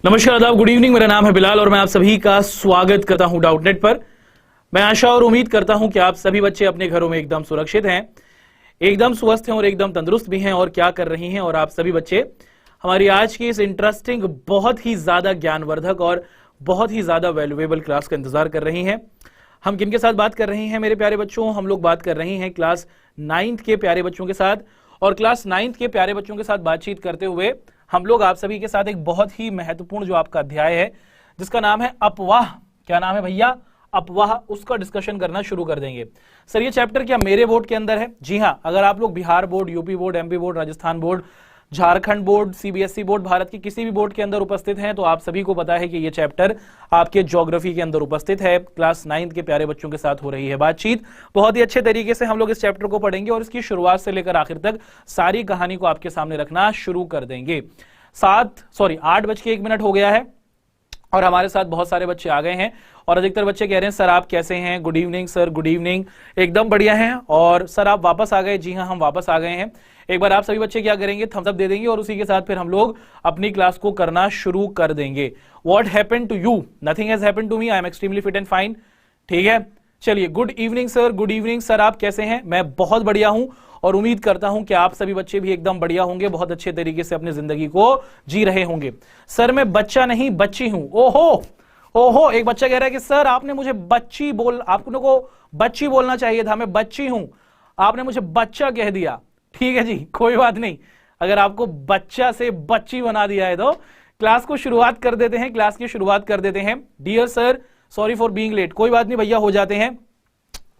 नमस्कार, आदाब, good evening. मेरा नाम है बिलाल और मैं आप सभी का स्वागत करता हूं डाउटनेट पर। मैं आशा और उम्मीद करता हूं कि आप सभी बच्चे अपने घरों में एकदम सुरक्षित हैं, एकदम स्वस्थ हैं और एकदम तंदुरुस्त भी हैं और क्या कर रही हैं। और आप सभी बच्चे हमारी आज की इस इंटरेस्टिंग, बहुत ही ज्यादा ज्ञानवर्धक और बहुत ही ज्यादा वैल्यूएबल क्लास का इंतजार कर रही हैं। हम किन के साथ बात कर रहे हैं मेरे प्यारे बच्चों? हम लोग बात कर रहे हैं क्लास 9th के प्यारे बच्चों के साथ। और क्लास 9th के प्यारे बच्चों के साथ बातचीत करते हुए हम लोग आप सभी के साथ एक बहुत ही महत्वपूर्ण जो आपका अध्याय है जिसका नाम है अपवाह। क्या नाम है भैया? अपवाह। उसका डिस्कशन करना शुरू कर देंगे। सर ये चैप्टर क्या मेरे बोर्ड के अंदर है? जी हाँ, अगर आप लोग Bihar board, UP board, MP board, Rajasthan board, Jharkhand board, CBSE board, Bharat की किसी भी बोर्ड के अंदर उपस्थित हैं तो आप सभी को पता है कि ये चैप्टर आपके ज्योग्राफी के अंदर उपस्थित है। क्लास 9th के प्यारे बच्चों के साथ हो रही है बातचीत। बहुत ही अच्छे तरीके से हम लोग इस चैप्टर को पढ़ेंगे और इसकी शुरुआत से लेकर आखिर तक सारी कहानी को आपके सामने रखना शुरू कर देंगे। 8:01 हो गया है और हमारे साथ बहुत सारे बच्चे आ गए हैं और अधिकतर बच्चे कह रहे हैं सर आप कैसे हैं? Good evening sir, good evening. एकदम बढ़िया हैं। और सर आप वापस आ गए? जी हाँ, हम वापस आ गए हैं। एक बार आप सभी बच्चे क्या करेंगे? थम्स अप दे देंगे और उसी के साथ फिर हम लोग अपनी क्लास को करना शुरू कर देंगे। What happened to you? Nothing has happened to me, I am extremely fit and fine. ठीक है, चलिए। Good evening sir, good evening sir, आप कैसे हैं? मैं बहुत बढ़िया हूं और उम्मीद करता हूं कि आप सभी बच्चे भी एकदम बढ़िया होंगे, बहुत अच्छे तरीके से अपनी जिंदगी को जी रहे होंगे। सर मैं बच्चा नहीं बच्ची हूं। ओहो ओहो, एक बच्चा कह रहा है कि सर आपने मुझे आपने को बच्ची बोलना चाहिए था, मैं बच्ची हूं, आपने मुझे बच्चा कह दिया। ठीक है जी, कोई बात नहीं। अगर आपको बच्चा से बच्ची बना दिया है तो क्लास को शुरुआत कर देते हैं, क्लास की शुरुआत कर देते हैं। Dear sir, sorry for being late. कोई बात नहीं भैया, हो जाते हैं।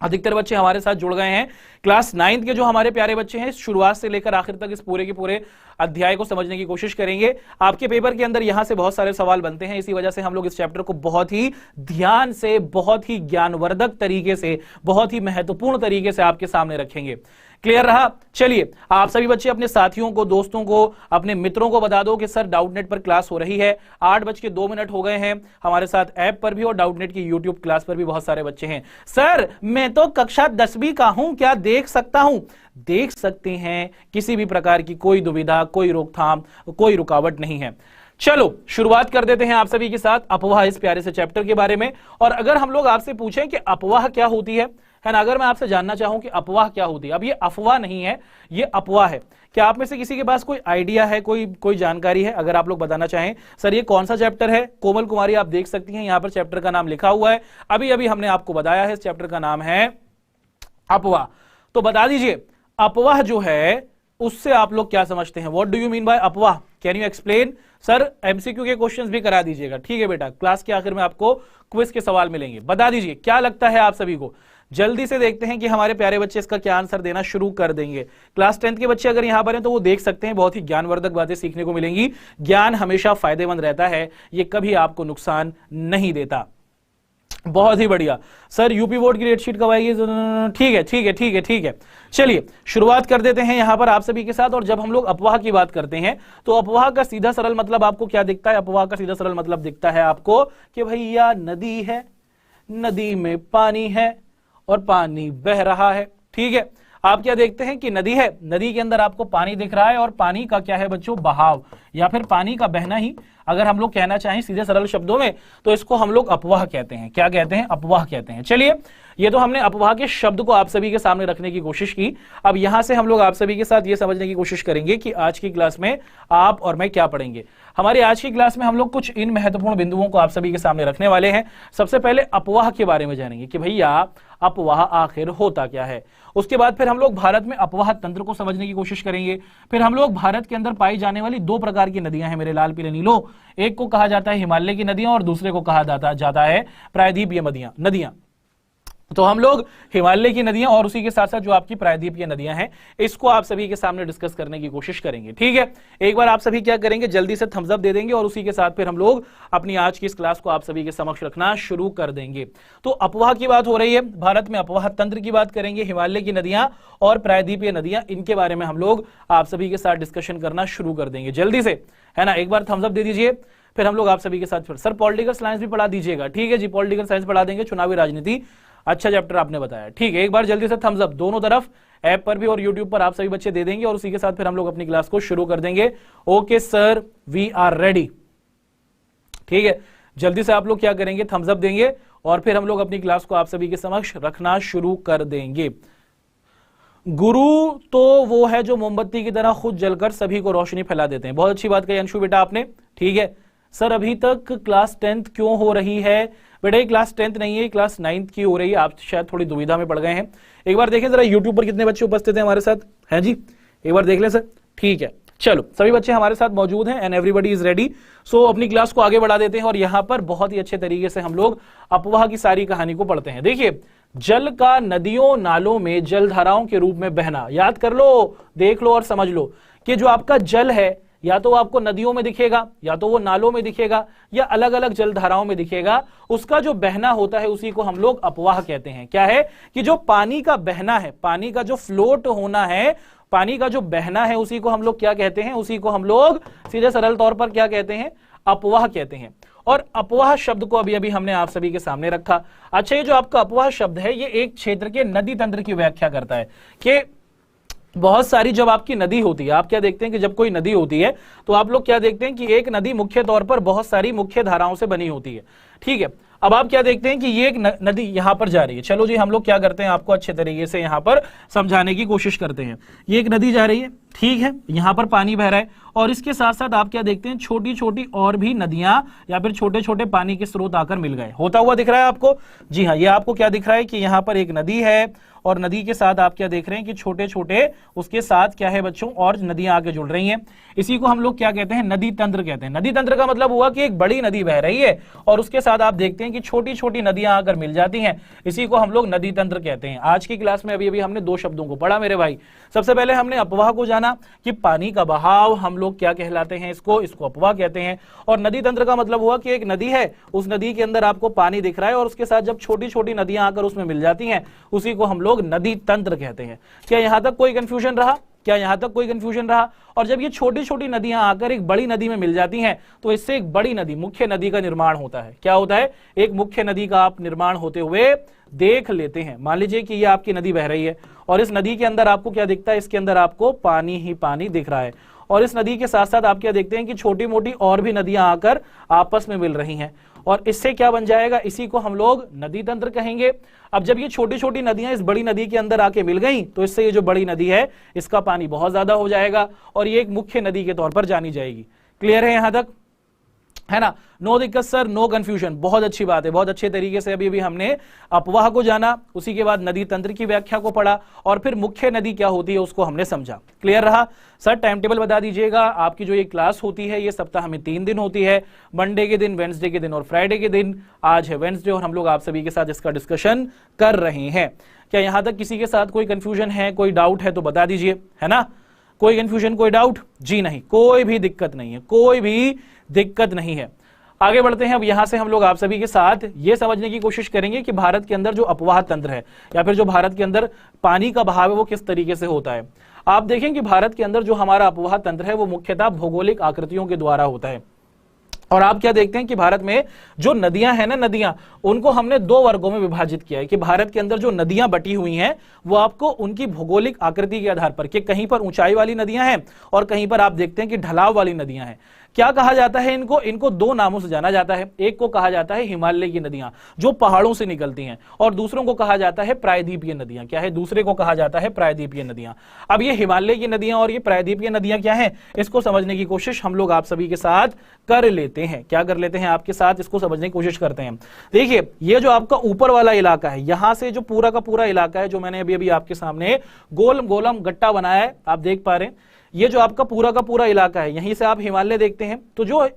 अधिकतर बच्चे हमारे साथ जुड़ गए हैं। क्लास 9th के जो हमारे प्यारे बच्चे हैं शुरुआत से लेकर आखिर तक इस पूरे के पूरे अध्याय को समझने की कोशिश करेंगे। आपके पेपर के अंदर यहां से बहुत सारे सवाल बनते हैं, इसी वजह से हम लोग इस चैप्टर को बहुत ही ध्यान से, बहुत ही ज्ञानवर्धक तरीके से, बहुत ही महत्वपूर्ण तरीके से आपके सामने रखेंगे। क्लियर रहा? चलिए, आप सभी बच्चे अपने साथियों को, दोस्तों को, अपने मित्रों को बता दो कि सर डाउटनेट पर क्लास हो रही है। 8:02 हो गए हैं। हमारे साथ ऐप पर भी और डाउटनेट की यूट्यूब क्लास पर भी बहुत सारे बच्चे हैं। सर मैं तो कक्षा 10वीं का हूं, क्या देख सकता हूं? देख सकते हैं, किसी भी प्रकार की कोई दुविधा, कोई रोकथाम, कोई रुकावट नहीं है। चलो शुरुआत कर देते हैं आप सभी के साथ अपवाह इस प्यारे से चैप्टर के बारे में। और अगर हम लोग आपसे पूछें कि अपवाह क्या होती है ना, अगर मैं आपसे जानना चाहूं कि अपवाह क्या होती है, अब ये अफवाह नहीं है, ये अपवाह है। क्या आप में से किसी के पास कोई आइडिया है, कोई जानकारी है? अगर आप लोग बताना चाहें सर ये कौन सा चैप्टर है। कोमल कुमारी आप देख सकती हैं, यहां पर चैप्टर का नाम लिखा हुआ है, अभी अभी हमने आपको बताया है, इस चैप्टर का नाम है अपवाह। तो बता दीजिए अपवाह जो है उससे आप लोग क्या समझते हैं? What do you mean by अपवाह? Can you explain? Sir MCQ के क्वेश्चंस भी करा दीजिएगा। ठीक है बेटा, क्लास के आखिर में आपको क्विज के सवाल मिलेंगे। बता दीजिए क्या लगता है आप सभी को। जल्दी से देखते हैं कि हमारे प्यारे बच्चे इसका क्या आंसर देना शुरू कर देंगे। क्लास 10th के बच्चे अगर यहां पर हैं तो वो देख सकते हैं, बहुत ही ज्ञानवर्धक बातें सीखने को मिलेंगी। ज्ञान हमेशा फायदेमंद रहता है, ये कभी आपको नुकसान नहीं देता। बहुत ही बढ़िया। सर यूपी बोर्ड की रेटशीट कब आएगी? ठीक है ठीक है ठीक है ठीक है। चलिए शुरुआत कर देते हैं यहां पर आप सभी के साथ। और जब हम लोग अपवाह की बात करते हैं तो अपवाह का सीधा सरल मतलब आपको क्या दिखता है? अपवाह का सीधा सरल मतलब दिखता है आपको कि भैया नदी है, नदी में पानी है और पानी बह रहा है। ठीक है, आप क्या देखते हैं कि नदी है, नदी के अंदर आपको पानी दिख रहा है और पानी का क्या है बच्चों? बहाव, या फिर पानी का बहना ही अगर हम लोग कहना चाहें सीधे सरल शब्दों में तो इसको हम लोग अपवाह कहते हैं। क्या कहते हैं? अपवाह कहते हैं। चलिए, ये तो हमने अपवाह के शब्द को आप सभी के सामने रखने की कोशिश की। अब यहां से हम लोग आप सभी के साथ ये समझने की कोशिश करेंगे कि आज की क्लास में आप और मैं क्या पढ़ेंगे। हमारी आज की क्लास में हम लोग कुछ इन महत्वपूर्ण बिंदुओं को आप सभी के सामने रखने वाले हैं। सबसे पहले अपवाह के बारे में जानेंगे कि भैया अपवाह आखिर होता क्या है। उसके बाद फिर हम लोग भारत में अपवाह तंत्र को समझने की कोशिश करेंगे। फिर हम लोग भारत के अंदर पाई जाने वाली 2 प्रकार की नदियां हैं मेरे लाल पीले नीलो। एक को कहा जाता है हिमालय की नदियां और दूसरे को कहा जाता है प्रायद्वीपीय नदियां। तो हम लोग हिमालय की नदियां और उसी के साथ साथ जो आपकी प्रायद्वीपीय नदियां हैं इसको आप सभी के सामने डिस्कस करने की कोशिश करेंगे। ठीक है, एक बार आप सभी क्या करेंगे? जल्दी से थम्स अप दे देंगे और उसी के साथ फिर हम लोग अपनी आज की इस क्लास को आप सभी के समक्ष रखना शुरू कर देंगे। तो अपवाह की बात हो रही है, भारत में अपवाह तंत्र की बात करेंगे, हिमालय की नदियां और प्रायद्वीपीय नदियां, इनके बारे में हम लोग आप सभी के साथ डिस्कशन करना शुरू कर देंगे। जल्दी से, है ना, एक बार थम्स अप दे दीजिए। फिर हम लोग आप सभी के साथ सर पॉलिटिकल साइंस भी पढ़ा दीजिएगा। ठीक है जी, पॉलिटिकल साइंस पढ़ा देंगे, चुनावी राजनीति अच्छा चैप्टर आपने बताया। ठीक है, एक बार जल्दी से थम्स अप दोनों तरफ, ऐप पर भी और यूट्यूब पर आप सभी बच्चे दे देंगे और उसी के साथ फिर हम लोग अपनी क्लास को शुरू कर देंगे। Okay sir, we are ready. ठीक है, जल्दी से आप लोग क्या करेंगे, थम्स अप देंगे और फिर हम लोग अपनी क्लास को आप सभी के समक्ष रखना शुरू कर देंगे। गुरु तो वो है जो मोमबत्ती की तरह खुद जलकर सभी को रोशनी फैला देते हैं। बहुत अच्छी बात कही अंशु बेटा आपने, ठीक है। सर अभी तक क्लास 10th क्यों हो रही है? बेटा ये क्लास 10th नहीं है, क्लास 9th की हो रही है। आप शायद थोड़ी दुविधा में पड़ गए हैं। एक बार देखें जरा यूट्यूब पर कितने बच्चे उपस्थित हैं हमारे साथ, है जी, एक बार देख लें सर। ठीक है, चलो सभी बच्चे हमारे साथ मौजूद हैं एंड एवरीबॉडी इज रेडी। सो अपनी क्लास को आगे बढ़ा देते हैं और यहां पर बहुत ही अच्छे तरीके से हम लोग अफवाह की सारी कहानी को पढ़ते हैं। देखिए, जल का नदियों नालों में जलधाराओं के रूप में बहना, याद कर लो, देख लो और समझ लो कि जो आपका जल है या तो आपको नदियों में दिखेगा, या तो वो नालों में दिखेगा, या अलग अलग जलधाराओं में दिखेगा। उसका जो बहना होता है उसी को हम लोग अपवाह कहते हैं। क्या है कि जो पानी का बहना है, पानी का जो फ्लोट होना है, पानी का जो बहना है, उसी को हम लोग क्या कहते हैं, उसी को हम लोग सीधे सरल तौर पर क्या कहते हैं, अपवाह कहते हैं। और अपवाह शब्द को अभी अभी हमने आप सभी के सामने रखा। अच्छा, ये जो आपका अपवाह शब्द है ये एक क्षेत्र के नदी तंत्र की व्याख्या करता है कि बहुत सारी जब आपकी नदी होती है, आप क्या देखते हैं कि जब कोई नदी होती है तो आप लोग क्या देखते हैं कि एक नदी मुख्य तौर पर बहुत सारी मुख्य धाराओं से बनी होती है। ठीक है, अब आप क्या देखते हैं कि ये एक नदी यहां पर जा रही है। चलो जी, हम लोग क्या करते हैं, आपको अच्छे तरीके से यहां पर समझाने की कोशिश करते हैं। ये एक नदी जा रही है, ठीक है, यहां पर पानी बह रहा है और इसके साथ साथ आप क्या देखते हैं, छोटी छोटी और भी नदियां या फिर छोटे छोटे पानी के स्रोत आकर मिल गए। होता हुआ दिख रहा है आपको? जी हाँ, ये आपको क्या दिख रहा है कि यहां पर एक नदी है और नदी के साथ आप क्या देख रहे हैं कि छोटे छोटे उसके साथ क्या है बच्चों, और नदियां आके जुड़ रही हैं। इसी को हम लोग क्या कहते हैं, नदी तंत्र कहते हैं। नदी तंत्र का मतलब हुआ कि एक बड़ी नदी बह रही है और उसके साथ आप देखते हैं कि छोटी छोटी नदियां आकर मिल जाती हैं। इसी को हम लोग नदी तंत्र कहते हैं। आज की क्लास में अभी अभी हमने दो शब्दों को पढ़ा मेरे भाई। सबसे पहले हमने अपवाह को जाना कि पानी का बहाव हम लोग क्या कहलाते हैं, इसको अपवाह कहते हैं। और नदी तंत्र का मतलब हुआ कि एक नदी है, उस नदी के अंदर आपको पानी दिख रहा है और उसके साथ जब छोटी छोटी नदियां आकर उसमें मिल जाती हैं, उसी को हम लोग नदी तंत्र कहते हैं। क्या यहां तक कोई कंफ्यूजन रहा? क्या यहां तक कोई कंफ्यूजन रहा? और जब ये छोटी छोटी नदियां आकर एक बड़ी नदी में मिल जाती हैं तो इससे एक बड़ी नदी, मुख्य नदी का निर्माण होता है। क्या होता है? एक मुख्य नदी का आप निर्माण होते हुए देख लेते हैं। मान लीजिए कि ये आपकी नदी बह रही है और इस नदी के अंदर आपको क्या दिखता है, इसके अंदर आपको पानी ही पानी दिख रहा है और इस नदी के साथ साथ आप क्या देखते हैं कि छोटी मोटी और भी नदियां आकर आपस में मिल रही हैं और इससे क्या बन जाएगा, इसी को हम लोग नदी तंत्र कहेंगे। अब जब ये छोटी छोटी नदियां इस बड़ी नदी के अंदर आके मिल गई तो इससे ये जो बड़ी नदी है इसका पानी बहुत ज्यादा हो जाएगा और ये एक मुख्य नदी के तौर पर जानी जाएगी। क्लियर है यहां तक, है ना? नो दिक्कत सर, नो कंफ्यूजन। बहुत अच्छी बात है, बहुत अच्छे तरीके से अभी हमने अपवाह को जाना, उसी के बाद नदी तंत्र की व्याख्या को पढ़ा और फिर मुख्य नदी क्या होती है उसको हमने समझा। क्लियर रहा? सर टाइम टेबल बता दीजिएगा। आपकी जो ये क्लास होती है ये सप्ताह में 3 दिन होती है, मंडे के दिन, वेंसडे के दिन और फ्राइडे के दिन। आज है वेंसडे और हम लोग आप सभी के साथ इसका डिस्कशन कर रहे हैं। क्या यहां तक किसी के साथ कोई कंफ्यूजन है, कोई डाउट है तो बता दीजिए, है ना? कोई कंफ्यूजन, कोई डाउट? जी नहीं, कोई भी दिक्कत नहीं है, कोई भी दिक्कत नहीं है। आगे बढ़ते हैं। अब यहां से हम लोग आप सभी के साथ ये समझने की कोशिश करेंगे कि भारत के अंदर जो अपवाह तंत्र है या फिर जो भारत के अंदर पानी का बहाव है वो किस तरीके से होता है। आप देखें कि भारत के अंदर जो हमारा अपवाह तंत्र है वो मुख्यतः भौगोलिक आकृतियों के द्वारा होता है। और आप क्या देखते हैं कि भारत में जो नदियां हैं ना, नदियां, उनको हमने 2 वर्गों में विभाजित किया है कि भारत के अंदर जो नदियां बटी हुई हैं वो आपको उनकी भौगोलिक आकृति के आधार पर, कि कहीं पर ऊंचाई वाली नदियां हैं और कहीं पर आप देखते हैं कि ढलाव वाली नदियां हैं। क्या कहा जाता है इनको? इनको 2 नामों से जाना जाता है। एक को कहा जाता है हिमालय की नदियां जो पहाड़ों से निकलती हैं और दूसरों को कहा जाता है प्रायद्वीपीय नदियां। क्या है? दूसरे को कहा जाता है प्रायद्वीपीय नदियां। अब ये हिमालय की नदियां और ये प्रायद्वीपीय नदियां क्या है, इसको समझने की कोशिश हम लोग आप सभी के साथ कर लेते हैं। क्या कर लेते हैं? आपके साथ इसको समझने की कोशिश करते हैं। देखिए, ये जो आपका ऊपर वाला इलाका है, यहां से जो पूरा का पूरा इलाका है जो मैंने अभी अभी आपके सामने गोल गोलम गट्टा बनाया है, आप देख पा रहे हैं, ये जो आपका पूरा का पूरा इलाका है, यहीं से आप हिमालय देखते हैं। तो जो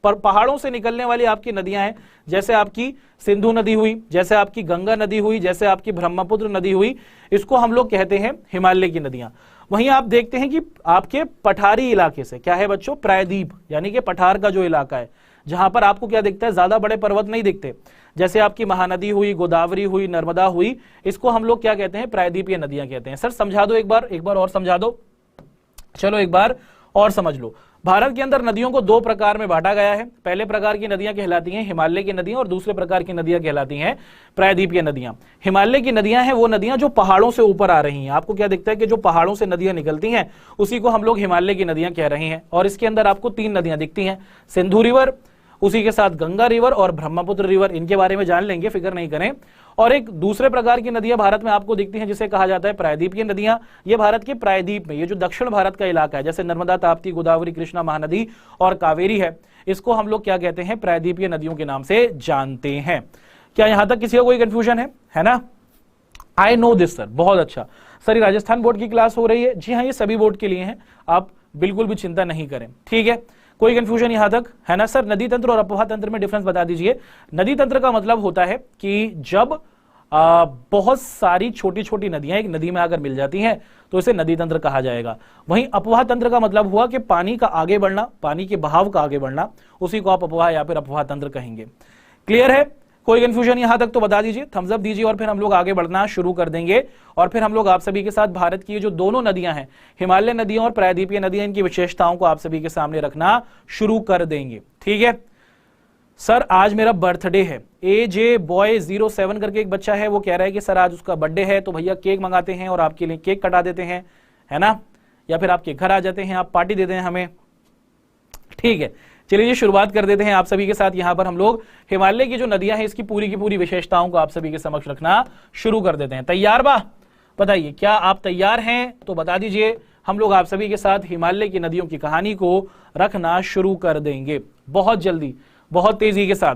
पहाड़ों से निकलने वाली आपकी नदियां हैं, जैसे आपकी सिंधु नदी हुई, जैसे आपकी गंगा नदी हुई, जैसे आपकी ब्रह्मपुत्र नदी हुई, इसको हम लोग कहते हैं हिमालय की नदियां। वहीं आप देखते हैं कि आपके पठारी इलाके से, क्या है बच्चों, प्रायद्वीप, यानी कि पठार का जो इलाका है, जहां पर आपको क्या दिखता है, ज्यादा बड़े पर्वत नहीं दिखते, जैसे आपकी महानदी हुई, गोदावरी हुई, नर्मदा हुई, इसको हम लोग क्या कहते हैं, प्रायद्वीपीय नदियां कहते हैं। सर समझा दो एक बार और समझा दो। चलो एक बार और समझ लो। भारत के अंदर नदियों को 2 प्रकार में बांटा गया है। पहले प्रकार की नदियां कहलाती हैं हिमालय की नदियां और दूसरे प्रकार की नदियां कहलाती हैं प्रायद्वीपीय नदियां। हिमालय की नदियां हैं वो नदियां जो पहाड़ों से ऊपर आ रही हैं। आपको क्या दिखता है कि जो पहाड़ों से नदियां निकलती हैं उसी को हम लोग हिमालय की नदियां कह रहे हैं। और इसके अंदर आपको 3 नदियां दिखती हैं, सिंधु रिवर, उसी के साथ गंगा रिवर और ब्रह्मपुत्र रिवर, इनके बारे में जान लेंगे, फिक्र नहीं करें। और एक दूसरे प्रकार की नदियां भारत में आपको दिखती हैं जिसे कहा जाता है प्रायद्वीपीय नदियां। ये भारत के प्रायद्वीप में, ये जो दक्षिण भारत का इलाका है, जैसे नर्मदा, ताप्ती, गोदावरी, कृष्णा, महानदी और कावेरी है, इसको हम लोग क्या कहते हैं, प्रायद्वीपीय नदियों के नाम से जानते हैं। क्या यहां तक किसी का कोई कंफ्यूजन है ना? आई नो दिस सर, बहुत अच्छा सर। ये राजस्थान बोर्ड की क्लास हो रही है? जी हाँ, ये सभी बोर्ड के लिए है, आप बिल्कुल भी चिंता नहीं करें, ठीक है। कोई कंफ्यूजन यहां तक है ना सर? नदी तंत्र और अपवाह तंत्र में डिफरेंस बता दीजिए। नदी तंत्र का मतलब होता है कि जब बहुत सारी छोटी छोटी नदियां एक नदी में आकर मिल जाती हैं तो इसे नदी तंत्र कहा जाएगा। वहीं अपवाह तंत्र का मतलब हुआ कि पानी का आगे बढ़ना, पानी के बहाव का आगे बढ़ना, उसी को आप अपवाह या फिर अपवाह तंत्र कहेंगे। क्लियर है? कोई कंफ्यूजन यहां तक तो बता दीजिए, थम्स अप दीजिए और फिर हम लोग आगे बढ़ना शुरू कर देंगे। और फिर हम लोग आप सभी के साथ भारत की जो दोनों नदियां हैं, हिमालय नदियां और प्रायद्वीपीय नदियां, इनकी विशेषताओं को आप सभी के सामने रखना शुरू कर देंगे, ठीक है। सर आज मेरा बर्थडे है, AJ Boy 07 करके एक बच्चा है, वो कह रहा है कि सर आज उसका बर्थडे है, तो भैया केक मंगाते हैं और आपके लिए केक कटा देते हैं, है ना, या फिर आपके घर आ जाते हैं, आप पार्टी देते हैं हमें, ठीक है। चलिए जी शुरुआत कर देते हैं आप सभी के साथ। यहां पर हम लोग हिमालय की जो नदियां हैं इसकी पूरी की पूरी विशेषताओं को आप सभी के समक्ष रखना शुरू कर देते हैं। तैयार बा? बताइए, क्या आप तैयार हैं? तो बता दीजिए, हम लोग आप सभी के साथ हिमालय की नदियों की कहानी को रखना शुरू कर देंगे बहुत जल्दी, बहुत तेजी के साथ,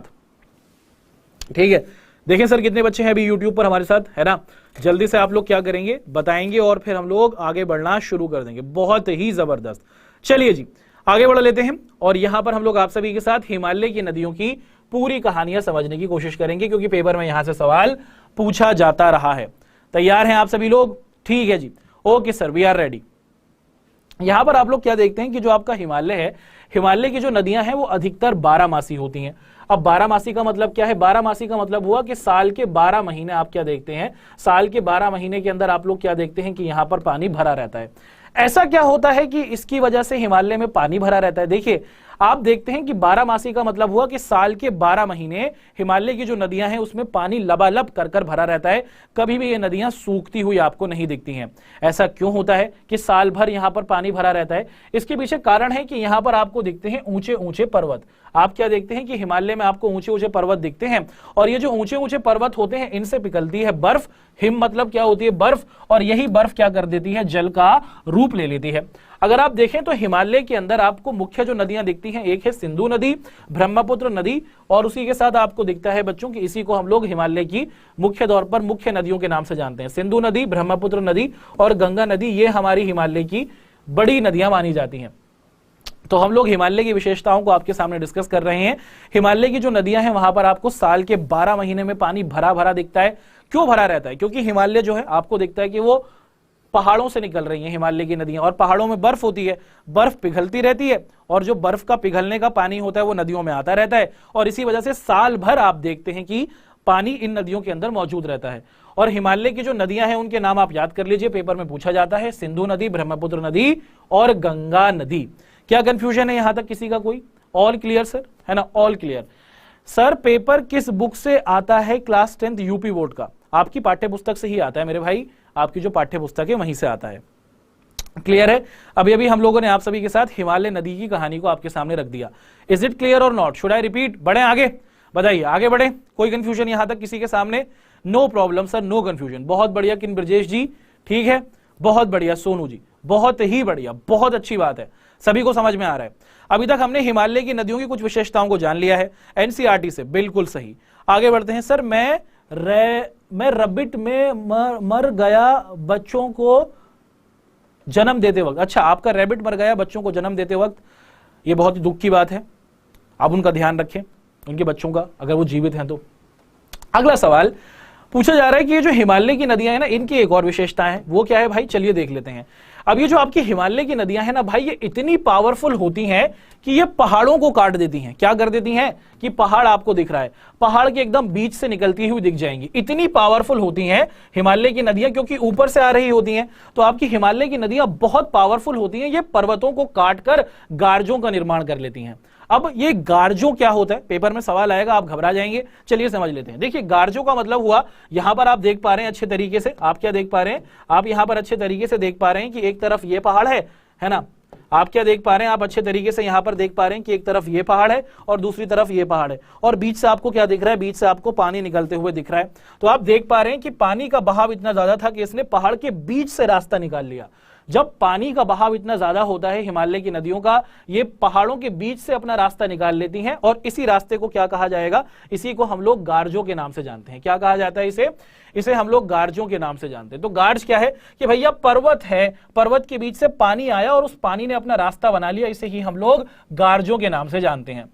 ठीक है। देखें सर कितने बच्चे हैं अभी YouTube पर हमारे साथ, है ना? जल्दी से आप लोग क्या करेंगे, बताएंगे और फिर हम लोग आगे बढ़ना शुरू कर देंगे। बहुत ही जबरदस्त। चलिए जी आगे बढ़ लेते हैं और यहां पर हम लोग आप सभी के साथ हिमालय की नदियों की पूरी कहानियां समझने की कोशिश करेंगे, क्योंकि पेपर में यहां से सवाल पूछा जाता रहा है। तैयार हैं आप सभी लोग? ठीक है जी, okay sir, we are ready. यहां पर आप लोग क्या देखते हैं कि जो आपका हिमालय है, हिमालय की जो नदियां हैं वो अधिकतर 12 होती हैं। अब 12 का मतलब क्या है? 12 का मतलब हुआ कि साल के 12 महीने आप क्या देखते हैं, साल के 12 महीने के अंदर आप लोग क्या देखते हैं कि यहां पर पानी भरा रहता है। ऐसा क्या होता है कि इसकी वजह से हिमालय में पानी भरा रहता है? देखिए आप देखते हैं कि 12 का मतलब हुआ कि साल के 12 महीने हिमालय की जो नदियां हैं उसमें पानी लबालब कर कर भरा रहता है, कभी भी ये नदियां सूखती हुई आपको नहीं दिखती हैं। ऐसा क्यों होता है कि साल भर यहां पर पानी भरा रहता है? इसके पीछे कारण है कि यहां पर आपको दिखते हैं ऊंचे ऊंचे पर्वत। आप क्या देखते हैं कि हिमालय में आपको ऊंचे ऊंचे पर्वत दिखते हैं, और ये जो ऊंचे ऊंचे पर्वत होते हैं इनसे पिघलती है बर्फ। हिम मतलब क्या होती है? बर्फ। और यही बर्फ क्या कर देती है? जल का रूप ले लेती है। अगर आप देखें तो हिमालय के अंदर आपको मुख्य जो नदियां दिखती हैं, एक है सिंधु नदी, ब्रह्मपुत्र नदी, और उसी के साथ आपको दिखता है बच्चों कि इसी को हम लोग हिमालय की मुख्य तौर पर मुख्य नदियों के नाम से जानते हैं। सिंधु नदी, ब्रह्मपुत्र नदी और गंगा नदी, ये हमारी हिमालय की बड़ी नदियां मानी जाती हैं। तो हम लोग हिमालय की विशेषताओं को आपके सामने डिस्कस कर रहे हैं। हिमालय की जो नदियां हैं वहां पर आपको साल के 12 महीने में पानी भरा भरा दिखता है। क्यों भरा रहता है? क्योंकि हिमालय जो है आपको दिखता है कि वो पहाड़ों से निकल रही हैं हिमालय की नदियां, और पहाड़ों में बर्फ होती है, बर्फ पिघलती रहती है, और जो बर्फ का पिघलने का पानी होता है वो नदियों में आता रहता है, और इसी वजह से साल भर आप देखते हैं कि पानी इन नदियों के अंदर मौजूद रहता है। और हिमालय की जो नदियां हैं उनके नाम आप याद कर लीजिए, पेपर में पूछा जाता है, सिंधु नदी, ब्रह्मपुत्र नदी और गंगा नदी। क्या कंफ्यूजन है यहां तक किसी का कोई? ऑल क्लियर सर, है ना? All clear. सर पेपर किस बुक से आता है क्लास 10th यूपी बोर्ड का? आपकी पाठ्य पुस्तक से ही आता है मेरे भाई, आपकी जो पाठ्य पुस्तक है वहीं से आता है। क्लियर है? अभी अभी हम लोगों ने आप सभी के साथ हिमालय नदी की कहानी को आपके सामने रख दिया। इज इट क्लियर और नॉट? Should I repeat? बढ़े आगे? बताइए आगे बढ़े। कोई कंफ्यूजन यहां तक किसी के सामने? No problem sir, no confusion. बहुत बढ़िया किन ब्रजेश जी, ठीक है, बहुत बढ़िया सोनू जी, बहुत ही बढ़िया, बहुत अच्छी बात है, सभी को समझ में आ रहा है। अभी तक हमने हिमालय की नदियों की कुछ विशेषताओं को जान लिया है एनसीईआरटी से, बिल्कुल सही। आगे बढ़ते हैं। सर मैं रबिट में मर गया बच्चों को जन्म देते वक्त। अच्छा, आपका रैबिट मर गया बच्चों को जन्म देते वक्त, यह बहुत ही दुख की बात है। आप उनका ध्यान रखें, उनके बच्चों का, अगर वो जीवित हैं तो। अगला सवाल पूछा जा रहा है कि ये जो हिमालय की नदियां हैं ना, इनकी एक और विशेषता है, वो क्या है भाई? चलिए देख लेते हैं। अब ये जो आपकी हिमालय की नदियां हैं ना भाई, ये इतनी पावरफुल होती हैं कि ये पहाड़ों को काट देती हैं। क्या कर देती हैं? कि पहाड़ आपको दिख रहा है, पहाड़ के एकदम बीच से निकलती हुई दिख जाएंगी। इतनी पावरफुल होती हैं हिमालय की नदियां, क्योंकि ऊपर से आ रही होती हैं। तो आपकी हिमालय की नदियां बहुत पावरफुल होती हैं, ये पर्वतों को काटकर गार्जों का निर्माण कर लेती हैं। अब ये गार्जो क्या होता है? पेपर में सवाल आएगा, आप घबरा जाएंगे। चलिए समझ लेते हैं। देखिए गार्जो का मतलब हुआ, यहां पर आप देख पा रहे हैं अच्छे तरीके से, आप क्या देख पा रहे हैं? आप यहां पर अच्छे तरीके से देख पा रहे हैं कि एक तरफ ये पहाड़ है ना, आप क्या देख पा रहे हैं, आप अच्छे तरीके से यहां पर देख पा रहे हैं कि एक तरफ ये पहाड़ है और दूसरी तरफ ये पहाड़ है, और बीच से आपको क्या दिख रहा है, बीच से आपको पानी निकलते हुए दिख रहा है। तो आप देख पा रहे हैं कि पानी का बहाव इतना ज्यादा था कि इसने पहाड़ के बीच से रास्ता निकाल लिया। जब पानी का बहाव इतना ज्यादा होता है हिमालय की नदियों का, ये पहाड़ों के बीच से अपना रास्ता निकाल लेती हैं, और इसी रास्ते को क्या कहा जाएगा, इसी को हम लोग गार्जों के नाम से जानते हैं। क्या कहा जाता है इसे हम लोग गार्जों के नाम से जानते हैं। तो गार्ज क्या है कि भैया पर्वत है, पर्वत के बीच से पानी आया और उस पानी ने अपना रास्ता बना लिया, इसे ही हम लोग गार्जों के नाम से जानते हैं।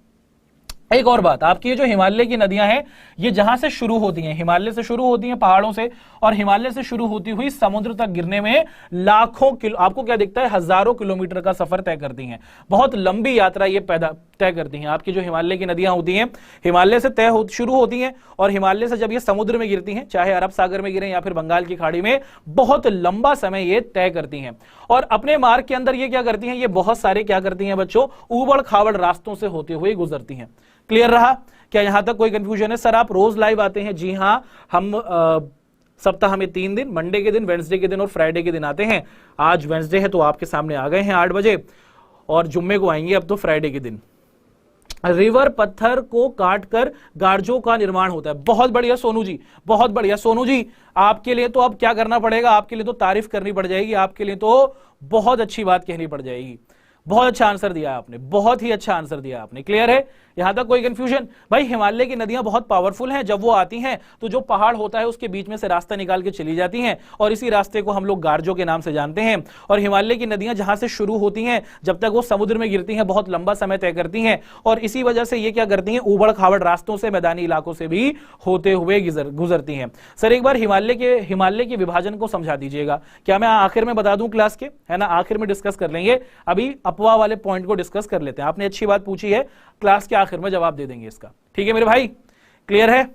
एक और बात, आपकी ये जो हिमालय की नदियां हैं, ये जहां से शुरू होती हैं, हिमालय से शुरू होती हैं पहाड़ों से, और हिमालय से शुरू होती हुई समुद्र तक गिरने में लाखों आपको क्या दिखता है, हजारों किलोमीटर का सफर तय करती हैं। बहुत लंबी यात्रा ये तय करती हैं। आपकी जो हिमालय की नदियां होती हैं, हिमालय से शुरू होती हैं, और हिमालय से जब ये समुद्र में गिरती हैं, चाहे अरब सागर में गिरे या फिर बंगाल की खाड़ी में, बहुत लंबा समय ये तय करती हैं। और अपने मार्ग के अंदर ये क्या करती हैं, ये बहुत सारे क्या करती हैं बच्चों, ऊबड़ खाबड़ रास्तों से होते हुए गुजरती हैं। क्लियर रहा? क्या यहां तक कोई कंफ्यूजन है? सर आप रोज लाइव आते हैं? जी हां, हम सप्ताह में 3 दिन, मंडे के दिन, वेडनेसडे के दिन और फ्राइडे के दिन आते हैं। आज वेडनेसडे है तो आपके सामने आ गए हैं 8 बजे, और जुम्मे को आएंगे अब तो फ्राइडे के दिन। रिवर पत्थर को काटकर गार्जों का निर्माण होता है। बहुत बढ़िया सोनू जी, बहुत बढ़िया सोनू जी। आपके लिए तो अब क्या करना पड़ेगा, आपके लिए तो तारीफ करनी पड़ जाएगी, आपके लिए तो बहुत अच्छी बात कहनी पड़ जाएगी। बहुत अच्छा आंसर दिया आपने, बहुत ही अच्छा आंसर दिया आपने। क्लियर है? यहां तक कोई कंफ्यूजन? भाई हिमालय की नदियां बहुत पावरफुल हैं, जब वो आती हैं तो जो पहाड़ होता है उसके बीच में से रास्ता निकाल के चली जाती हैं, और इसी रास्ते को हम लोग गार्जों के नाम से जानते हैं। और हिमालय की नदियां जहां से शुरू होती हैं, जब तक वो समुद्र में गिरती हैं, बहुत लंबा समय तय करती हैं, और इसी वजह से ये क्या करती हैं, ऊबड़ खाबड़ रास्तों से, मैदानी इलाकों से भी होते हुए गुजरती हैं। सर एक बार हिमालय के विभाजन को समझा दीजिएगा। क्या मैं आखिर में बता दूं क्लास के, है ना, आखिर में डिस्कस कर लेंगे, अभी अफवाह वाले पॉइंट को डिस्कस कर लेते हैं। आपने अच्छी बात पूछी है, क्लास के आखिर में जवाब दे देंगे इसका। ठीक है मेरे भाई? क्लियर है?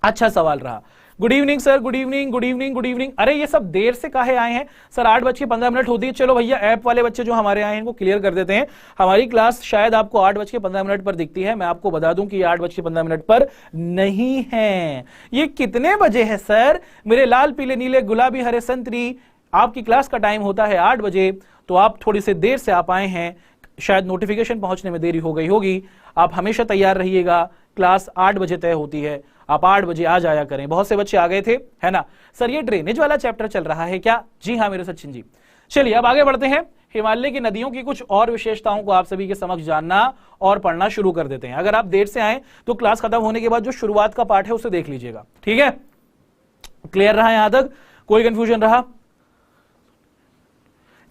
अच्छा सवाल रहा। Good evening sir, good evening, good evening, good evening. अरे ये सब देर से काहे आए हैं सर? 8:15 होती है। चलो भैया ऐप वाले बच्चे जो हमारे आए हैं इनको क्लियर कर देते हैं। हमारी क्लास शायद आपको 8:15 पर दिखती है, मैं आपको बता दूं कि 8:15 पर नहीं है। ये कितने बजे है सर? मेरे लाल पीले नीले गुलाबी हरे संतरी, आपकी क्लास का टाइम होता है 8 बजे, तो आप थोड़ी सी देर से आप आए हैं, शायद नोटिफिकेशन पहुंचने में देरी हो गई होगी। आप हमेशा तैयार रहिएगा, क्लास 8 बजे तय होती है, आप 8 बजे आ जाया करें। बहुत से बच्चे आ गए थे, है ना? सर ये ड्रेनेज वाला चैप्टर चल रहा है क्या? जी हाँ मेरे सचिन जी। चलिए अब आगे बढ़ते हैं, हिमालय की नदियों की कुछ और विशेषताओं को आप सभी के समक्ष जानना और पढ़ना शुरू कर देते हैं। अगर आप देर से आए तो क्लास खत्म होने के बाद जो शुरुआत का पार्ट है उसे देख लीजिएगा। ठीक है? क्लियर रहा यहां तक? कोई कंफ्यूजन रहा?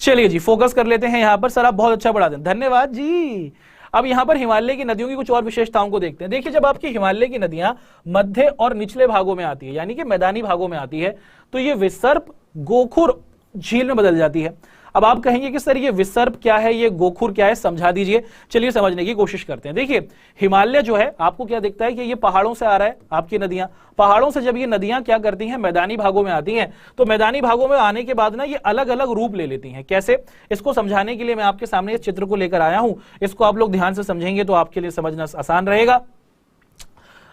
चलिए जी फोकस कर लेते हैं यहां पर। सर आप बहुत अच्छा पढ़ाते हैं, धन्यवाद जी। अब यहां पर हिमालय की नदियों की कुछ और विशेषताओं को देखते हैं। देखिए जब आपकी हिमालय की नदियां मध्य और निचले भागों में आती है, यानी कि मैदानी भागों में आती है, तो ये विसर्प गोखुर झील में बदल जाती है। अब आप कहेंगे कि सर ये विसर्प क्या है, ये गोखुर क्या है, समझा दीजिए। चलिए समझने की कोशिश करते हैं। देखिए हिमालय जो है आपको क्या दिखता है कि ये पहाड़ों से आ रहा है, आपकी नदियां पहाड़ों से जब ये नदियां क्या करती हैं, मैदानी भागों में आती हैं, तो मैदानी भागों में आने के बाद ना ये अलग अलग रूप ले लेती हैं। कैसे? इसको समझाने के लिए मैं आपके सामने इस चित्र को लेकर आया हूं, इसको आप लोग ध्यान से समझेंगे तो आपके लिए समझना आसान रहेगा।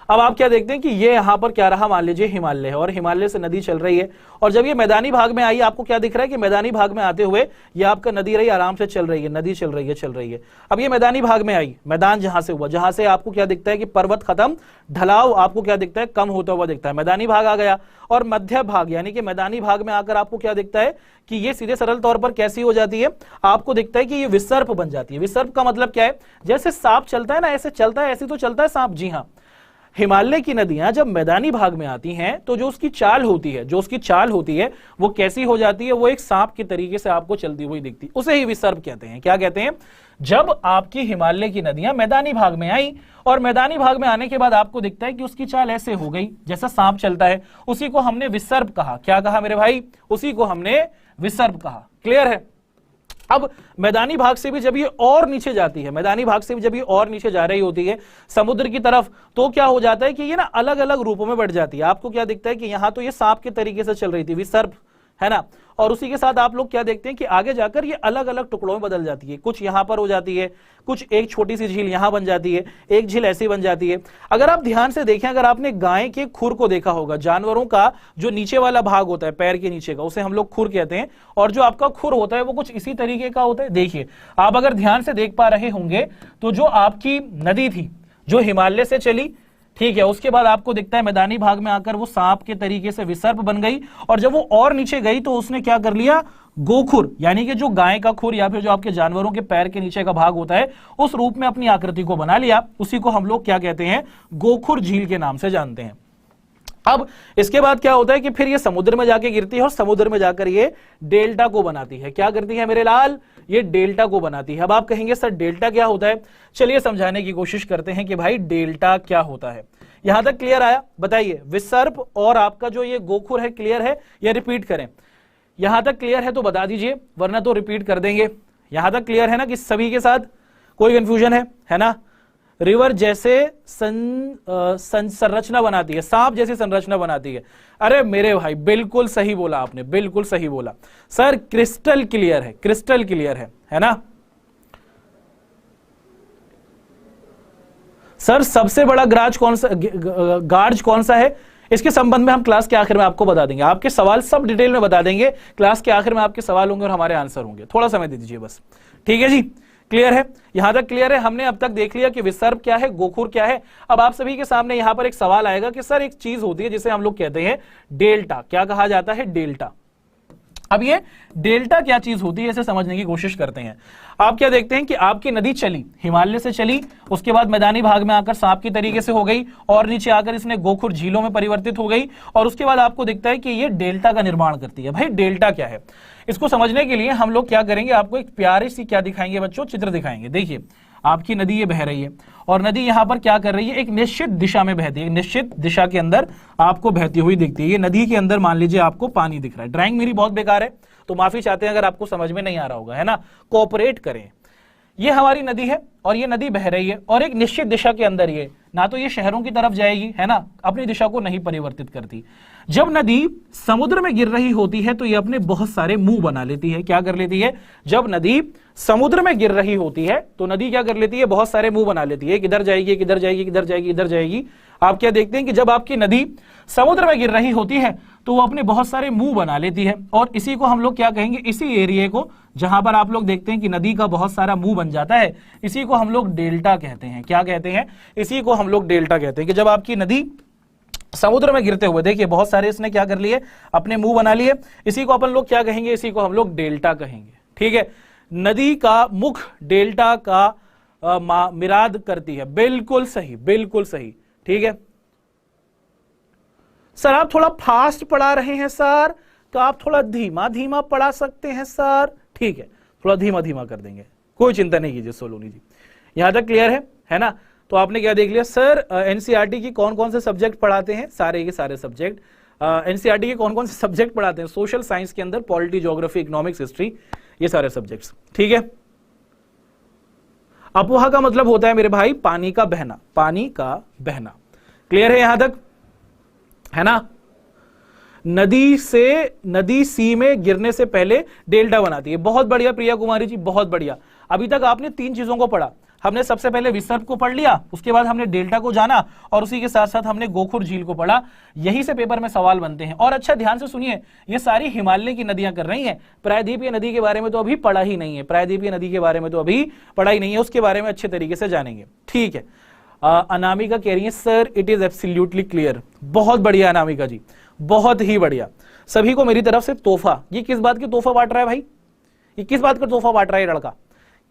अब आप क्या देखते हैं कि ये यहां पर क्या रहा, मान लीजिए हिमालय है और हिमालय से नदी चल रही है, और जब ये मैदानी भाग में आई आपको क्या दिख रहा है कि मैदानी भाग में आते हुए ये आपका नदी रही, आराम से चल रही है, नदी चल रही है, चल रही है। अब ये मैदानी भाग में आई, मैदान जहां से हुआ, जहां से आपको क्या दिखता है कि पर्वत खत्म, ढलाव आपको क्या दिखता है, कम होता हुआ दिखता है, मैदानी भाग आ गया। और मध्य भाग यानी कि मैदानी भाग में आकर आपको क्या दिखता है कि ये सीधे सरल तौर पर कैसी हो जाती है, आपको दिखता है कि ये विसर्प बन जाती है। विसर्प का मतलब क्या है? जैसे सांप चलता है ना, ऐसे चलता है, ऐसे तो चलता है सांप। जी हाँ, हिमालय की नदियां जब मैदानी भाग में आती हैं तो जो उसकी चाल होती है, वो कैसी हो जाती है, वो एक सांप के तरीके से आपको चलती हुई दिखती है, उसे ही विसर्प कहते हैं। क्या कहते हैं? जब आपकी हिमालय की नदियां मैदानी भाग में आई और मैदानी भाग में आने के बाद आपको दिखता है कि उसकी चाल ऐसे हो गई जैसा सांप चलता है, उसी को हमने विसर्प कहा। क्या कहा मेरे भाई? उसी को हमने विसर्प कहा। क्लियर है? अब मैदानी भाग से भी जब ये और नीचे जाती है, मैदानी भाग से भी जब ये और नीचे जा रही होती है समुद्र की तरफ, तो क्या हो जाता है कि ये ना अलग अलग रूपों में बढ़ जाती है। आपको क्या दिखता है कि यहां तो ये सांप के तरीके से चल रही थी, विसर्प, है ना। और उसी के साथ आप लोग क्या देखते हैं कि आगे जाकर ये अलग अलग टुकड़ों में बदल जाती है, कुछ यहां पर हो जाती है, कुछ एक छोटी सी झील यहां बन जाती है, एक झील ऐसी बन जाती है। अगर आप ध्यान से देखें, अगर आपने गाय के खुर को देखा होगा, जानवरों का जो नीचे वाला भाग होता है पैर के नीचे का, उसे हम लोग खुर कहते हैं, और जो आपका खुर होता है वो कुछ इसी तरीके का होता है। देखिए आप अगर ध्यान से देख पा रहे होंगे तो जो आपकी नदी थी जो हिमालय से चली, ठीक है, उसके बाद आपको दिखता है मैदानी भाग में आकर वो सांप के तरीके से विसर्प बन गई, और जब वो और नीचे गई तो उसने क्या कर लिया, गोखुर यानी कि जो गाय का खुर या फिर जो आपके जानवरों के पैर के नीचे का भाग होता है उस रूप में अपनी आकृति को बना लिया। उसी को हम लोग क्या कहते हैं, गोखुर झील के नाम से जानते हैं। अब इसके बाद क्या होता है कि फिर ये समुद्र में जाके गिरती है और समुद्र में जाकर ये डेल्टा को बनाती है। क्या करती है मेरे लाल, ये डेल्टा को बनाती है। अब आप कहेंगे सर डेल्टा क्या होता है, चलिए समझाने की कोशिश करते हैं कि भाई डेल्टा क्या होता है। यहां तक क्लियर आया, बताइए। विसर्प और आपका जो ये गोखुर है, क्लियर है या रिपीट करें? यहां तक क्लियर है तो बता दीजिए, वरना तो रिपीट कर देंगे। यहां तक क्लियर है ना कि सभी के साथ कोई कंफ्यूजन है ना? रिवर जैसे संरचना बनाती है, सांप जैसी संरचना बनाती है। अरे मेरे भाई बिल्कुल सही बोला आपने, बिल्कुल सही बोला सर, क्रिस्टल क्लियर है, क्रिस्टल क्लियर है ना सर। सबसे बड़ा गार्ज कौन सा है, इसके संबंध में हम क्लास के आखिर में आपको बता देंगे। आपके सवाल सब डिटेल में बता देंगे, क्लास के आखिर में आपके सवाल होंगे और हमारे आंसर होंगे। थोड़ा समय दे दीजिए बस, ठीक है जी। क्लियर है, यहां तक क्लियर है। हमने अब तक देख लिया कि विसर्प क्या है, गोखुर क्या है। अब आप सभी के सामने यहां पर एक सवाल आएगा कि सर एक चीज होती है जिसे हम लोग कहते हैं डेल्टा। क्या कहा जाता है, डेल्टा। अब ये डेल्टा क्या चीज होती है इसे समझने की कोशिश करते हैं। आप क्या देखते हैं कि आपकी नदी चली, हिमालय से चली, उसके बाद मैदानी भाग में आकर सांप की तरीके से हो गई, और नीचे आकर इसने गोखुर झीलों में परिवर्तित हो गई, और उसके बाद आपको दिखता है कि ये डेल्टा का निर्माण करती है। भाई डेल्टा क्या है, इसको समझने के लिए हम लोग क्या करेंगे, आपको एक प्यारी सी क्या दिखाएंगे बच्चों, चित्र दिखाएंगे। देखिए आपकी नदी ये बह रही है, और नदी यहां पर क्या कर रही है, एक निश्चित दिशा में बहती है, एक निश्चित दिशा के अंदर आपको बहती हुई दिखती है। ये नदी के अंदर मान लीजिए आपको पानी दिख रहा है। ड्राइंग मेरी बहुत बेकार है तो माफी चाहते हैं अगर आपको समझ में नहीं आ रहा होगा, है ना, कोऑपरेट करें। ये हमारी नदी है और ये नदी बह रही है, और एक निश्चित दिशा के अंदर ये ना तो ये शहरों की तरफ जाएगी, है ना, अपनी दिशा को नहीं परिवर्तित करती। जब नदी समुद्र में गिर रही होती है तो ये अपने बहुत सारे मुंह बना लेती है। क्या कर लेती है, जब नदी समुद्र में गिर रही होती है तो नदी क्या कर लेती है, बहुत सारे मुंह बना लेती है, किधर जाएगी, किधर जाएगी, किधर जाएगी, इधर जाएगी। आप क्या देखते हैं कि जब आपकी नदी समुद्र में गिर रही होती है तो वो अपने बहुत सारे मुंह बना लेती है, और इसी को हम लोग क्या कहेंगे, इसी एरिया को जहां पर आप लोग देखते हैं कि नदी का बहुत सारा मुंह बन जाता है, इसी को हम लोग डेल्टा कहते हैं। क्या कहते हैं, इसी को हम लोग डेल्टा कहते हैं। कि जब आपकी नदी समुद्र में गिरते हुए देखिए बहुत सारे इसने क्या कर लिए, अपने मुंह बना लिए, इसी को अपन लोग क्या कहेंगे, इसी को हम लोग डेल्टा कहेंगे। ठीक है, नदी का मुख डेल्टा का मिराद करती है। बिल्कुल सही, बिल्कुल सही। ठीक है सर, आप थोड़ा फास्ट पढ़ा रहे हैं सर, तो आप थोड़ा धीमा धीमा पढ़ा सकते हैं सर। ठीक है, थोड़ा धीमा धीमा कर देंगे, कोई चिंता नहीं कीजिए सोलोनी जी। यहां तक क्लियर है ना? तो आपने क्या देख लिया सर, एनसीईआरटी की कौन कौन से सब्जेक्ट पढ़ाते हैं, सारे के सारे सब्जेक्ट। एनसीईआरटी के कौन कौन से सब्जेक्ट पढ़ाते हैं, सोशल साइंस के अंदर पॉलिटी, ज्योग्राफी, इकोनॉमिक्स, हिस्ट्री, ये सारे सब्जेक्ट्स। ठीक है, अपोहा का मतलब होता है मेरे भाई पानी का बहना, पानी का बहना। क्लियर है यहां तक, है ना? नदी सी में गिरने से पहले डेल्टा बनाती है। बहुत बढ़िया प्रिया कुमारी जी, बहुत बढ़िया। अभी तक आपने तीन चीजों को पढ़ा। हमने सबसे पहले विसर्प को पढ़ लिया, उसके बाद हमने डेल्टा को जाना, और उसी के साथ साथ हमने गोखुर झील को पढ़ा। यही से पेपर में सवाल बनते हैं। और अच्छा ध्यान से सुनिए, ये सारी हिमालय की नदियां कर रही हैं। प्रायद्वीपीय नदी के बारे में तो अभी पढ़ा ही नहीं है, प्रायद्वीपीय नदी के बारे में तो अभी पढ़ा ही नहीं है, उसके बारे में अच्छे तरीके से जानेंगे। ठीक है, अनामिका कह रही है sir it is absolutely clear. बहुत बढ़िया अनामिका जी, बहुत ही बढ़िया। सभी को मेरी तरफ से तोहफा। ये किस बात की तोहफा बांट रहा है भाई, ये किस बात का तोहफा बांट रहा है लड़का?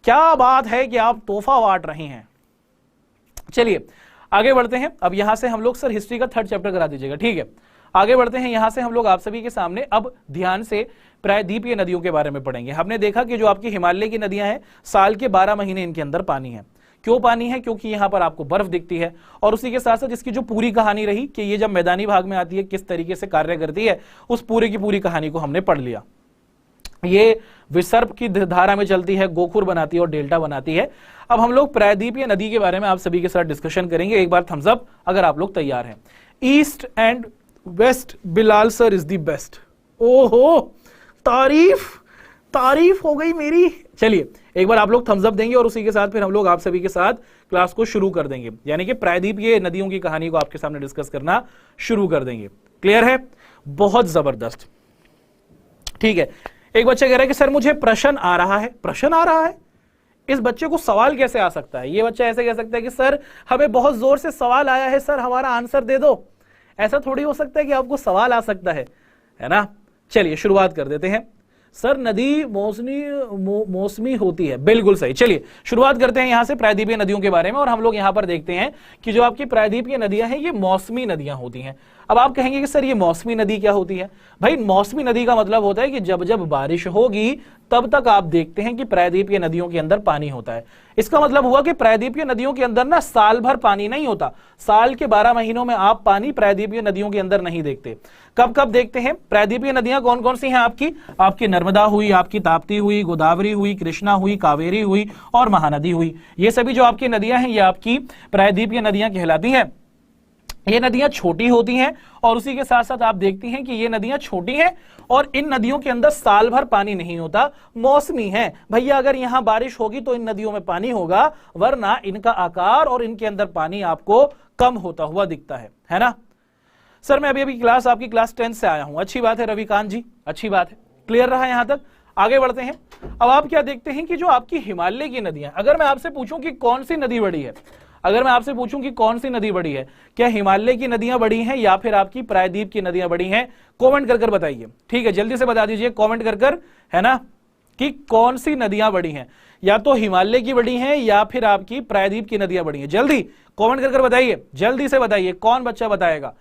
क्या बात है कि आप तोहफा बांट रहे हैं। चलिए आगे बढ़ते हैं। अब यहां से हम लोग सर हिस्ट्री का 3rd चैप्टर करा दीजिएगा। ठीक है, आगे बढ़ते हैं। यहां से हम लोग आप सभी के सामने अब ध्यान से प्रायद्वीपीय नदियों के बारे में पढ़ेंगे। हमने देखा कि जो आपकी हिमालय की नदियां हैं, साल के 12 महीने इनके अंदर पानी है। क्यों पानी है? क्योंकि यहां पर आपको बर्फ दिखती है। और उसी के साथ साथ इसकी जो पूरी कहानी रही कि ये जब मैदानी भाग में आती है किस तरीके से कार्य करती है, उस पूरी की पूरी कहानी को हमने पढ़ लिया। ये विसर्प की धारा में चलती है, गोखुर बनाती है और डेल्टा बनाती है। अब हम लोग प्रायद्वीपीय नदी के बारे में आप सभी के साथ डिस्कशन करेंगे। एक बार थम्स अप अगर आप लोग तैयार हैं। East and west Bilal sir is the best. ओहो, तारीफ हो गई मेरी। चलिए एक बार आप लोग थम्स अप देंगे और उसी के साथ फिर हम लोग आप सभी के साथ क्लास को शुरू कर देंगे, यानी कि प्रायद्वीपीय नदियों की कहानी को आपके सामने डिस्कस करना शुरू कर देंगे। क्लियर है? बहुत जबरदस्त। ठीक है, एक बच्चा कह रहा है कि सर मुझे प्रश्न आ रहा है। प्रश्न आ रहा है? इस बच्चे को सवाल कैसे आ सकता है? ये बच्चा ऐसे कह सकता है कि सर हमें बहुत जोर से सवाल आया है, सर हमारा आंसर दे दो। ऐसा थोड़ी हो सकता है कि आपको सवाल आ सकता है ना। चलिए शुरुआत कर देते हैं। सर नदी मौसमी होती है, बिल्कुल सही। चलिए शुरुआत करते हैं यहां से प्रायद्वीपीय नदियों के बारे में, और हम लोग यहां पर देखते हैं कि जो आपकी प्रायद्वीपीय नदियां हैं ये मौसमी नदियां होती हैं। अब आप कहेंगे कि सर ये मौसमी नदी क्या होती है? भाई मौसमी नदी का मतलब होता है कि जब जब बारिश होगी तब तक आप देखते हैं कि प्रायद्वीपीय नदियों के अंदर पानी होता है। इसका मतलब हुआ कि प्रायद्वीपीय नदियों के अंदर ना साल भर पानी नहीं होता। साल के 12 महीनों में आप पानी प्रायद्वीपीय नदियों के अंदर नहीं देखते। कब कब देखते हैं? प्रायद्वीपीय नदियां कौन कौन सी हैं आपकी नर्मदा हुई, आपकी ताप्ती हुई, गोदावरी हुई, कृष्णा हुई, कावेरी हुई और महानदी हुई। ये सभी जो आपकी नदियां हैं ये आपकी प्रायद्वीपीय नदियां कहलाती हैं। ये नदियां छोटी होती हैं और उसी के साथ साथ आप देखती हैं कि ये नदियां छोटी हैं और इन नदियों के अंदर साल भर पानी नहीं होता, मौसमी है। भैया अगर यहां बारिश होगी तो इन नदियों में पानी होगा, वरना इनका आकार और इनके अंदर पानी आपको कम होता हुआ दिखता है ना। सर मैं अभी आपकी क्लास 10 से आया हूं। अच्छी बात है रविकांत जी, अच्छी बात है। क्लियर रहा यहां तक? आगे बढ़ते हैं। अब आप क्या देखते हैं कि जो आपकी हिमालय की नदियां, अगर मैं आपसे पूछूं कि कौन सी नदी बड़ी है, अगर मैं आपसे पूछूं कि कौन सी नदी बड़ी है, क्या हिमालय की नदियां बड़ी हैं या फिर आपकी प्रायद्वीप की नदियां बड़ी हैं? कमेंट कर बताइए। ठीक है, जल्दी से बता दीजिए कमेंट कर, है ना, कि कौन सी नदियां बड़ी हैं, या तो हिमालय की बड़ी हैं या फिर आपकी प्रायद्वीप की नदियां बड़ी हैं। जल्दी कमेंट कर बताइए, जल्दी से बताइए कौन बच्चा बताएगा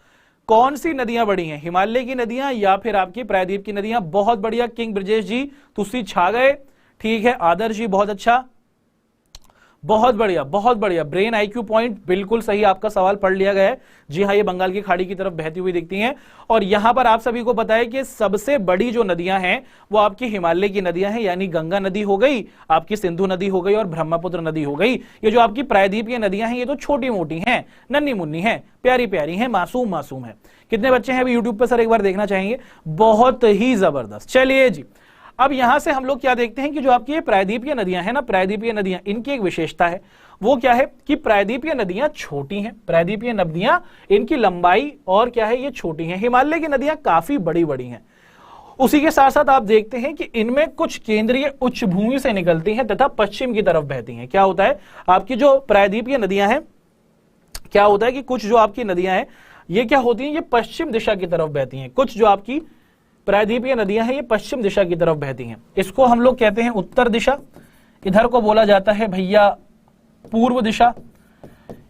कौन सी नदियां बड़ी हैं, हिमालय की नदियां या फिर आपकी प्रायद्वीप की नदियां। बहुत बढ़िया किंग ब्रजेश जी, तुसी छा गए। ठीक है आदर्श जी, बहुत अच्छा, बहुत बढ़िया, बहुत बढ़िया। ब्रेन आईक्यू पॉइंट, बिल्कुल सही, आपका सवाल पढ़ लिया गया है। जी हाँ, ये बंगाल की खाड़ी की तरफ बहती हुई दिखती हैं। और यहां पर आप सभी को पता है कि सबसे बड़ी जो नदियां हैं वो आपकी हिमालय की नदियां हैं, यानी गंगा नदी हो गई, आपकी सिंधु नदी हो गई और ब्रह्मपुत्र नदी हो गई। ये जो आपकी प्रायद्वीपीय नदियां हैं ये तो छोटी मोटी हैं, नन्ही मुन्नी हैं, प्यारी प्यारी हैं, मासूम है। कितने बच्चे हैं अभी यूट्यूब पर सर एक बार देखना चाहेंगे? बहुत ही जबरदस्त। चलिए जी, अब यहां से हम लोग क्या देखते हैं कि जो आपकी ये प्रायद्वीपीय नदियां हैं ना, प्रायद्वीपीय नदियां, इनकी एक विशेषता है। वो क्या है कि प्रायद्वीपीय नदियां छोटी हैं। प्रायद्वीपीय नदियां, इनकी लंबाई और क्या है, ये छोटी हैं। हिमालय की नदियां काफी बड़ी बड़ी हैं। उसी के साथ साथ आप देखते हैं कि इनमें कुछ केंद्रीय उच्च भूमि से निकलती हैं तथा पश्चिम की तरफ बहती हैं। क्या होता है आपकी जो प्रायद्वीपीय नदियां हैं, क्या होता है कि कुछ जो आपकी नदियां हैं ये क्या होती हैं, ये पश्चिम दिशा की तरफ बहती हैं। कुछ जो आपकी प्रायद्वीपीय नदियां हैं ये पश्चिम दिशा की तरफ बहती हैं। इसको हम लोग कहते हैं उत्तर दिशा, इधर को बोला जाता है भैया पूर्व दिशा,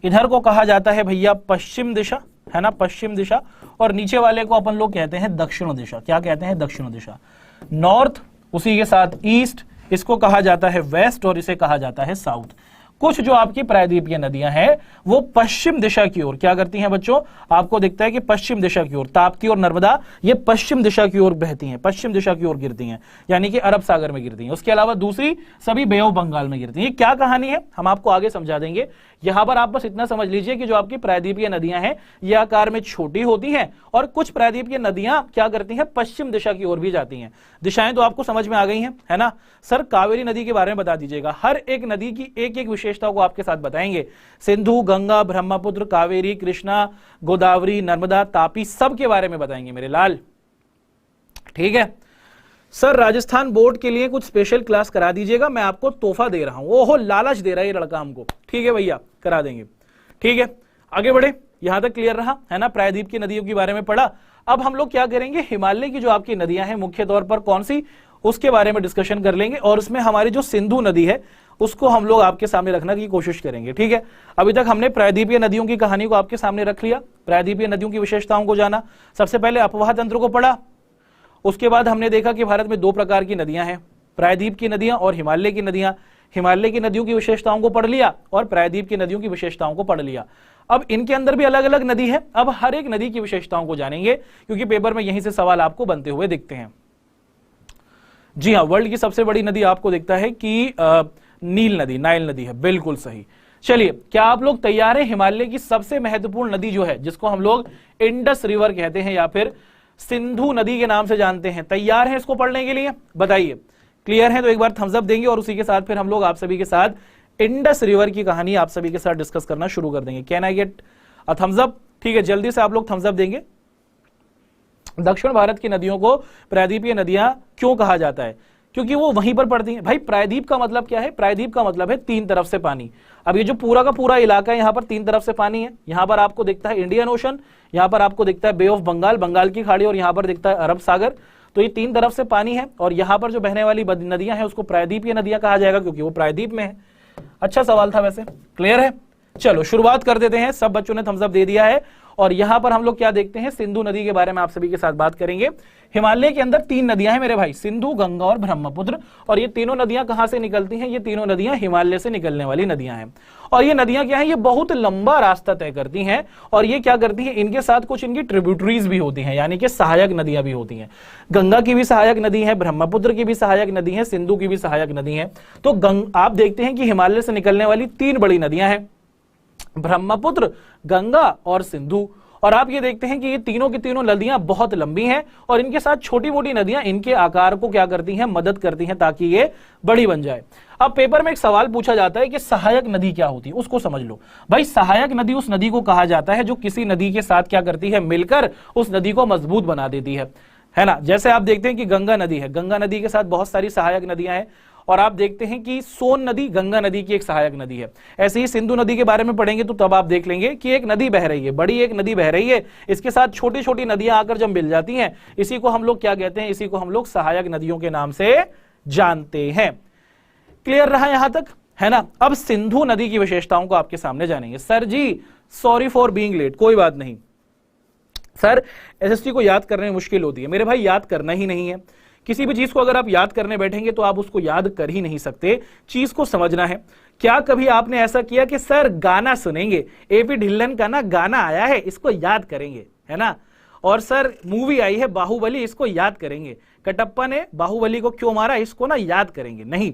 इधर को कहा जाता है भैया पश्चिम दिशा, है ना, पश्चिम दिशा। और नीचे वाले को अपन लोग कहते हैं दक्षिण दिशा। क्या कहते हैं? दक्षिण दिशा। नॉर्थ, उसी के साथ ईस्ट, इसको कहा जाता है वेस्ट और इसे कहा जाता है साउथ। कुछ जो आपकी प्रायद्वीपीय नदियां हैं वो पश्चिम दिशा की ओर क्या करती हैं बच्चों? आपको दिखता है कि पश्चिम दिशा की ओर ताप्ती और नर्मदा ये पश्चिम दिशा की ओर बहती हैं, पश्चिम दिशा की ओर गिरती हैं, यानी कि अरब सागर में गिरती हैं। उसके अलावा दूसरी सभी बे ऑफ बंगाल में गिरती हैं। क्या कहानी है हम आपको आगे समझा देंगे। यहां पर आप बस इतना समझ लीजिए कि जो आपकी प्रायद्वीपीय नदियां हैं ये आकार में छोटी होती हैं और कुछ प्रायद्वीपीय नदियां क्या करती हैं, पश्चिम दिशा की ओर भी जाती हैं। दिशाएं तो आपको समझ में आ गई हैं, है ना। सर कावेरी नदी के बारे में बता दीजिएगा। हर एक नदी की एक एक विशेषता को आपके साथ बताएंगे। सिंधु, गंगा, ब्रह्मपुत्र, कावेरी, कृष्णा, गोदावरी, नर्मदा, तापी, सब के बारे में बताएंगे मेरे लाल। ठीक है सर, राजस्थान बोर्ड के लिए कुछ स्पेशल क्लास करा दीजिएगा, मैं आपको तोहफा दे रहा हूं। ओहो, लालच दे रहा है ये लड़का हमको। ठीक है भैया, करा देंगे। ठीक है, आगे बढ़े। यहां तक क्लियर रहा, है ना। प्रायद्वीप की नदियों के बारे में पढ़ा। अब हम लोग क्या करेंगे, हिमालय की जो आपकी नदियां हैं मुख्य तौर पर कौन सी, उसके बारे में डिस्कशन कर लेंगे। और उसमें हमारी जो सिंधु नदी है उसको हम लोग आपके सामने रखने की कोशिश करेंगे। ठीक है, अभी तक हमने प्रायद्वीपीय नदियों की कहानी को आपके सामने रख लिया, प्रायद्वीपीय नदियों की विशेषताओं को जाना। सबसे पहले अपवाह तंत्र को पढ़ा। उसके बाद हमने देखा कि भारत में दो प्रकार की नदियां हैं, प्रायद्वीप की नदियां और हिमालय की नदियां। हिमालय की नदियों की विशेषताओं को पढ़ लिया और प्रायद्वीप की नदियों की विशेषताओं को पढ़ लिया। अब इनके अंदर भी अलग अलग नदी है। अब हर एक नदी की विशेषताओं को जानेंगे क्योंकि पेपर में यहीं से सवाल आपको बनते हुए दिखते हैं। जी हाँ, वर्ल्ड की सबसे बड़ी नदी आपको दिखता है कि नील नदी, नाइल नदी है, बिल्कुल सही। चलिए, क्या आप लोग तैयार हैं? हिमालय की सबसे महत्वपूर्ण नदी जो है जिसको हम लोग इंडस रिवर कहते हैं या फिर सिंधु नदी के नाम से जानते हैं। तैयार हैं इसको पढ़ने के लिए? बताइए, क्लियर है तो एक बार थम्स अप देंगे और उसी के साथ फिर हम लोग आप सभी के साथ इंडस रिवर की कहानी आप सभी के साथ डिस्कस करना शुरू कर देंगे। Can I get a thumbs up? ठीक है, जल्दी से आप लोग थम्स अप देंगे। दक्षिण भारत की नदियों को प्रायद्वीपीय नदियां क्यों कहा जाता है? क्योंकि वो वहीं पर पड़ती हैं। भाई प्रायद्वीप का मतलब क्या है? प्रायद्वीप का मतलब है तीन तरफ से पानी। अब ये जो पूरा का पूरा इलाका है, यहां पर तीन तरफ से पानी है। यहां पर आपको दिखता है इंडियन ओशन, यहां पर आपको दिखता है बे ऑफ बंगाल, बंगाल की खाड़ी, और यहां पर दिखता है अरब सागर। तो ये तीन तरफ से पानी है और यहां पर जो बहने वाली नदियां हैं उसको प्रायद्वीपीय नदियां कहा जाएगा क्योंकि वो प्रायद्वीप में है। अच्छा सवाल था वैसे, क्लियर है? चलो शुरुआत कर देते हैं। सब बच्चों ने थम्स अप दे दिया है और यहां पर हम लोग क्या देखते हैं, सिंधु नदी के बारे में आप सभी के साथ बात करेंगे। हिमालय के अंदर तीन नदियां हैं मेरे भाई, सिंधु, गंगा और ब्रह्मपुत्र। और ये तीनों नदियां कहां से निकलती हैं? ये तीनों नदियां हिमालय से निकलने वाली नदियां हैं। और ये नदियां क्या हैं? ये बहुत लंबा रास्ता तय करती हैं और ये क्या करती हैं, इनके साथ कुछ इनकी ट्रिब्यूटरीज भी होती हैं, यानी कि सहायक नदियां भी होती हैं। गंगा की भी सहायक नदी है, ब्रह्मपुत्र की भी सहायक नदी है, सिंधु की भी सहायक नदी है। तो आप देखते हैं कि हिमालय से निकलने वाली तीन बड़ी नदियां हैं, ब्रह्मपुत्र, गंगा और सिंधु। और आप ये देखते हैं कि ये तीनों की तीनों नदियां बहुत लंबी हैं और इनके साथ छोटी मोटी नदियां इनके आकार को क्या करती हैं, मदद करती हैं ताकि ये बड़ी बन जाए। अब पेपर में एक सवाल पूछा जाता है कि सहायक नदी क्या होती है, उसको समझ लो। भाई सहायक नदी उस नदी को कहा जाता है जो किसी नदी के साथ क्या करती है, मिलकर उस नदी को मजबूत बना देती है ना। जैसे आप देखते हैं कि गंगा नदी है, गंगा नदी के साथ बहुत सारी सहायक नदियां हैं। और आप देखते हैं कि सोन नदी गंगा नदी की एक सहायक नदी है। ऐसे ही सिंधु नदी के बारे में पढ़ेंगे तो तब आप देख लेंगे कि एक नदी बह रही है, बड़ी एक नदी बह रही है, इसके साथ छोटी छोटी नदियां आकर जब मिल जाती हैं, इसी को हम लोग क्या कहते हैं, इसी को हम लोग सहायक नदियों के नाम से जानते हैं। क्लियर रहा यहां तक, है ना। अब सिंधु नदी की विशेषताओं को आपके सामने जानेंगे। Sir ji sorry for being late, कोई बात नहीं सर, एसएसटी को याद करने में मुश्किल होती है। मेरे भाई याद करना ही नहीं है, किसी भी चीज को अगर आप याद करने बैठेंगे तो आप उसको याद कर ही नहीं सकते, चीज को समझना है। क्या कभी आपने ऐसा किया कि सर गाना सुनेंगे, एपी ढिल्लन का ना गाना आया है, इसको याद करेंगे, है ना। और सर मूवी आई है बाहुबली, इसको याद करेंगे, कटप्पा ने बाहुबली को क्यों मारा, इसको ना याद करेंगे। नहीं,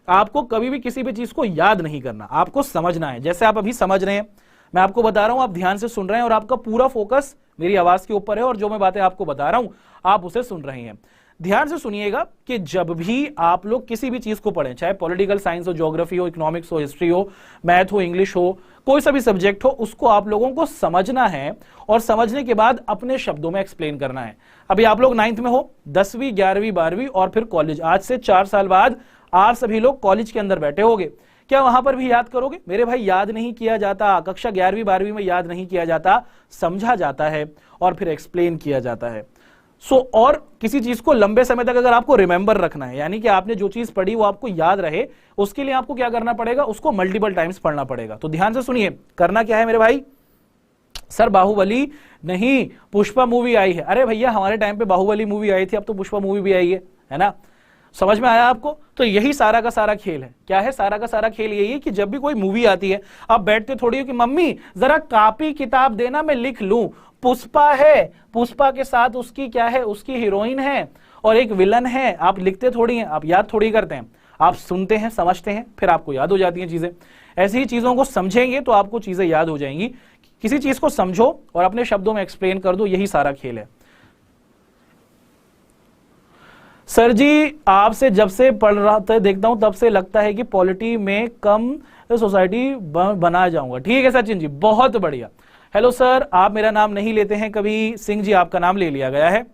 आपको कभी भी किसी भी चीज को याद नहीं करना, आपको समझना है। जैसे आप अभी समझ रहे हैं, मैं आपको बता रहा हूं, आप ध्यान से सुन रहे हैं और आपका पूरा फोकस मेरी आवाज के ऊपर है और जो मैं बातें आपको बता रहा हूं आप उसे सुन रहे हैं। ध्यान से सुनिएगा कि जब भी आप लोग किसी भी चीज को पढ़ें, चाहे पॉलिटिकल साइंस हो, ज्योग्राफी हो, इकोनॉमिक्स हो, हिस्ट्री हो, मैथ हो, इंग्लिश हो, कोई सा भी सब्जेक्ट हो, उसको आप लोगों को समझना है और समझने के बाद अपने शब्दों में एक्सप्लेन करना है। अभी आप लोग 9th में हो, 10वीं, 11वीं, 12वीं और फिर कॉलेज, आज से 4 साल बाद आप सभी लोग कॉलेज के अंदर बैठे होंगे। क्या वहां पर भी याद करोगे? मेरे भाई याद नहीं किया जाता, कक्षा 11वीं 12वीं में याद नहीं किया जाता, समझा जाता है और फिर एक्सप्लेन किया जाता है। और किसी चीज को लंबे समय तक अगर आपको रिमेंबर रखना है, यानी कि आपने जो चीज पढ़ी वो आपको याद रहे, उसके लिए आपको क्या करना पड़ेगा, उसको मल्टीपल टाइम्स पढ़ना पड़ेगा। तो ध्यान से सुनिए, करना क्या है मेरे भाई। सर बाहुबली नहीं, पुष्पा मूवी आई है। अरे भैया हमारे टाइम पे बाहुबली मूवी आई थी, अब तो पुष्पा मूवी भी आई है ना। समझ में आया आपको? तो यही सारा का सारा खेल है। क्या है सारा का सारा खेल? यही है कि जब भी कोई मूवी आती है, आप बैठते थोड़ी हो कि मम्मी जरा कॉपी किताब देना मैं लिख लूं, पुष्पा है, पुष्पा के साथ उसकी क्या है, उसकी हीरोइन है और एक विलन है। आप लिखते थोड़ी हैं, आप याद थोड़ी करते हैं, आप सुनते हैं, समझते हैं, फिर आपको याद हो जाती हैं चीजें। ऐसी ही चीजों को समझेंगे तो आपको चीजें याद हो जाएंगी। किसी चीज को समझो और अपने शब्दों में एक्सप्लेन कर दो, यही सारा खेल है। सर जी आपसे जब से पढ़ रहा था देखता हूं तब से लगता है कि पॉलिटी में कम सोसाइटी बना जाऊंगा। ठीक है सचिन जी, बहुत बढ़िया। हेलो सर, आप मेरा नाम नहीं लेते हैं कभी, सिंह जी आपका नाम ले लिया गया है।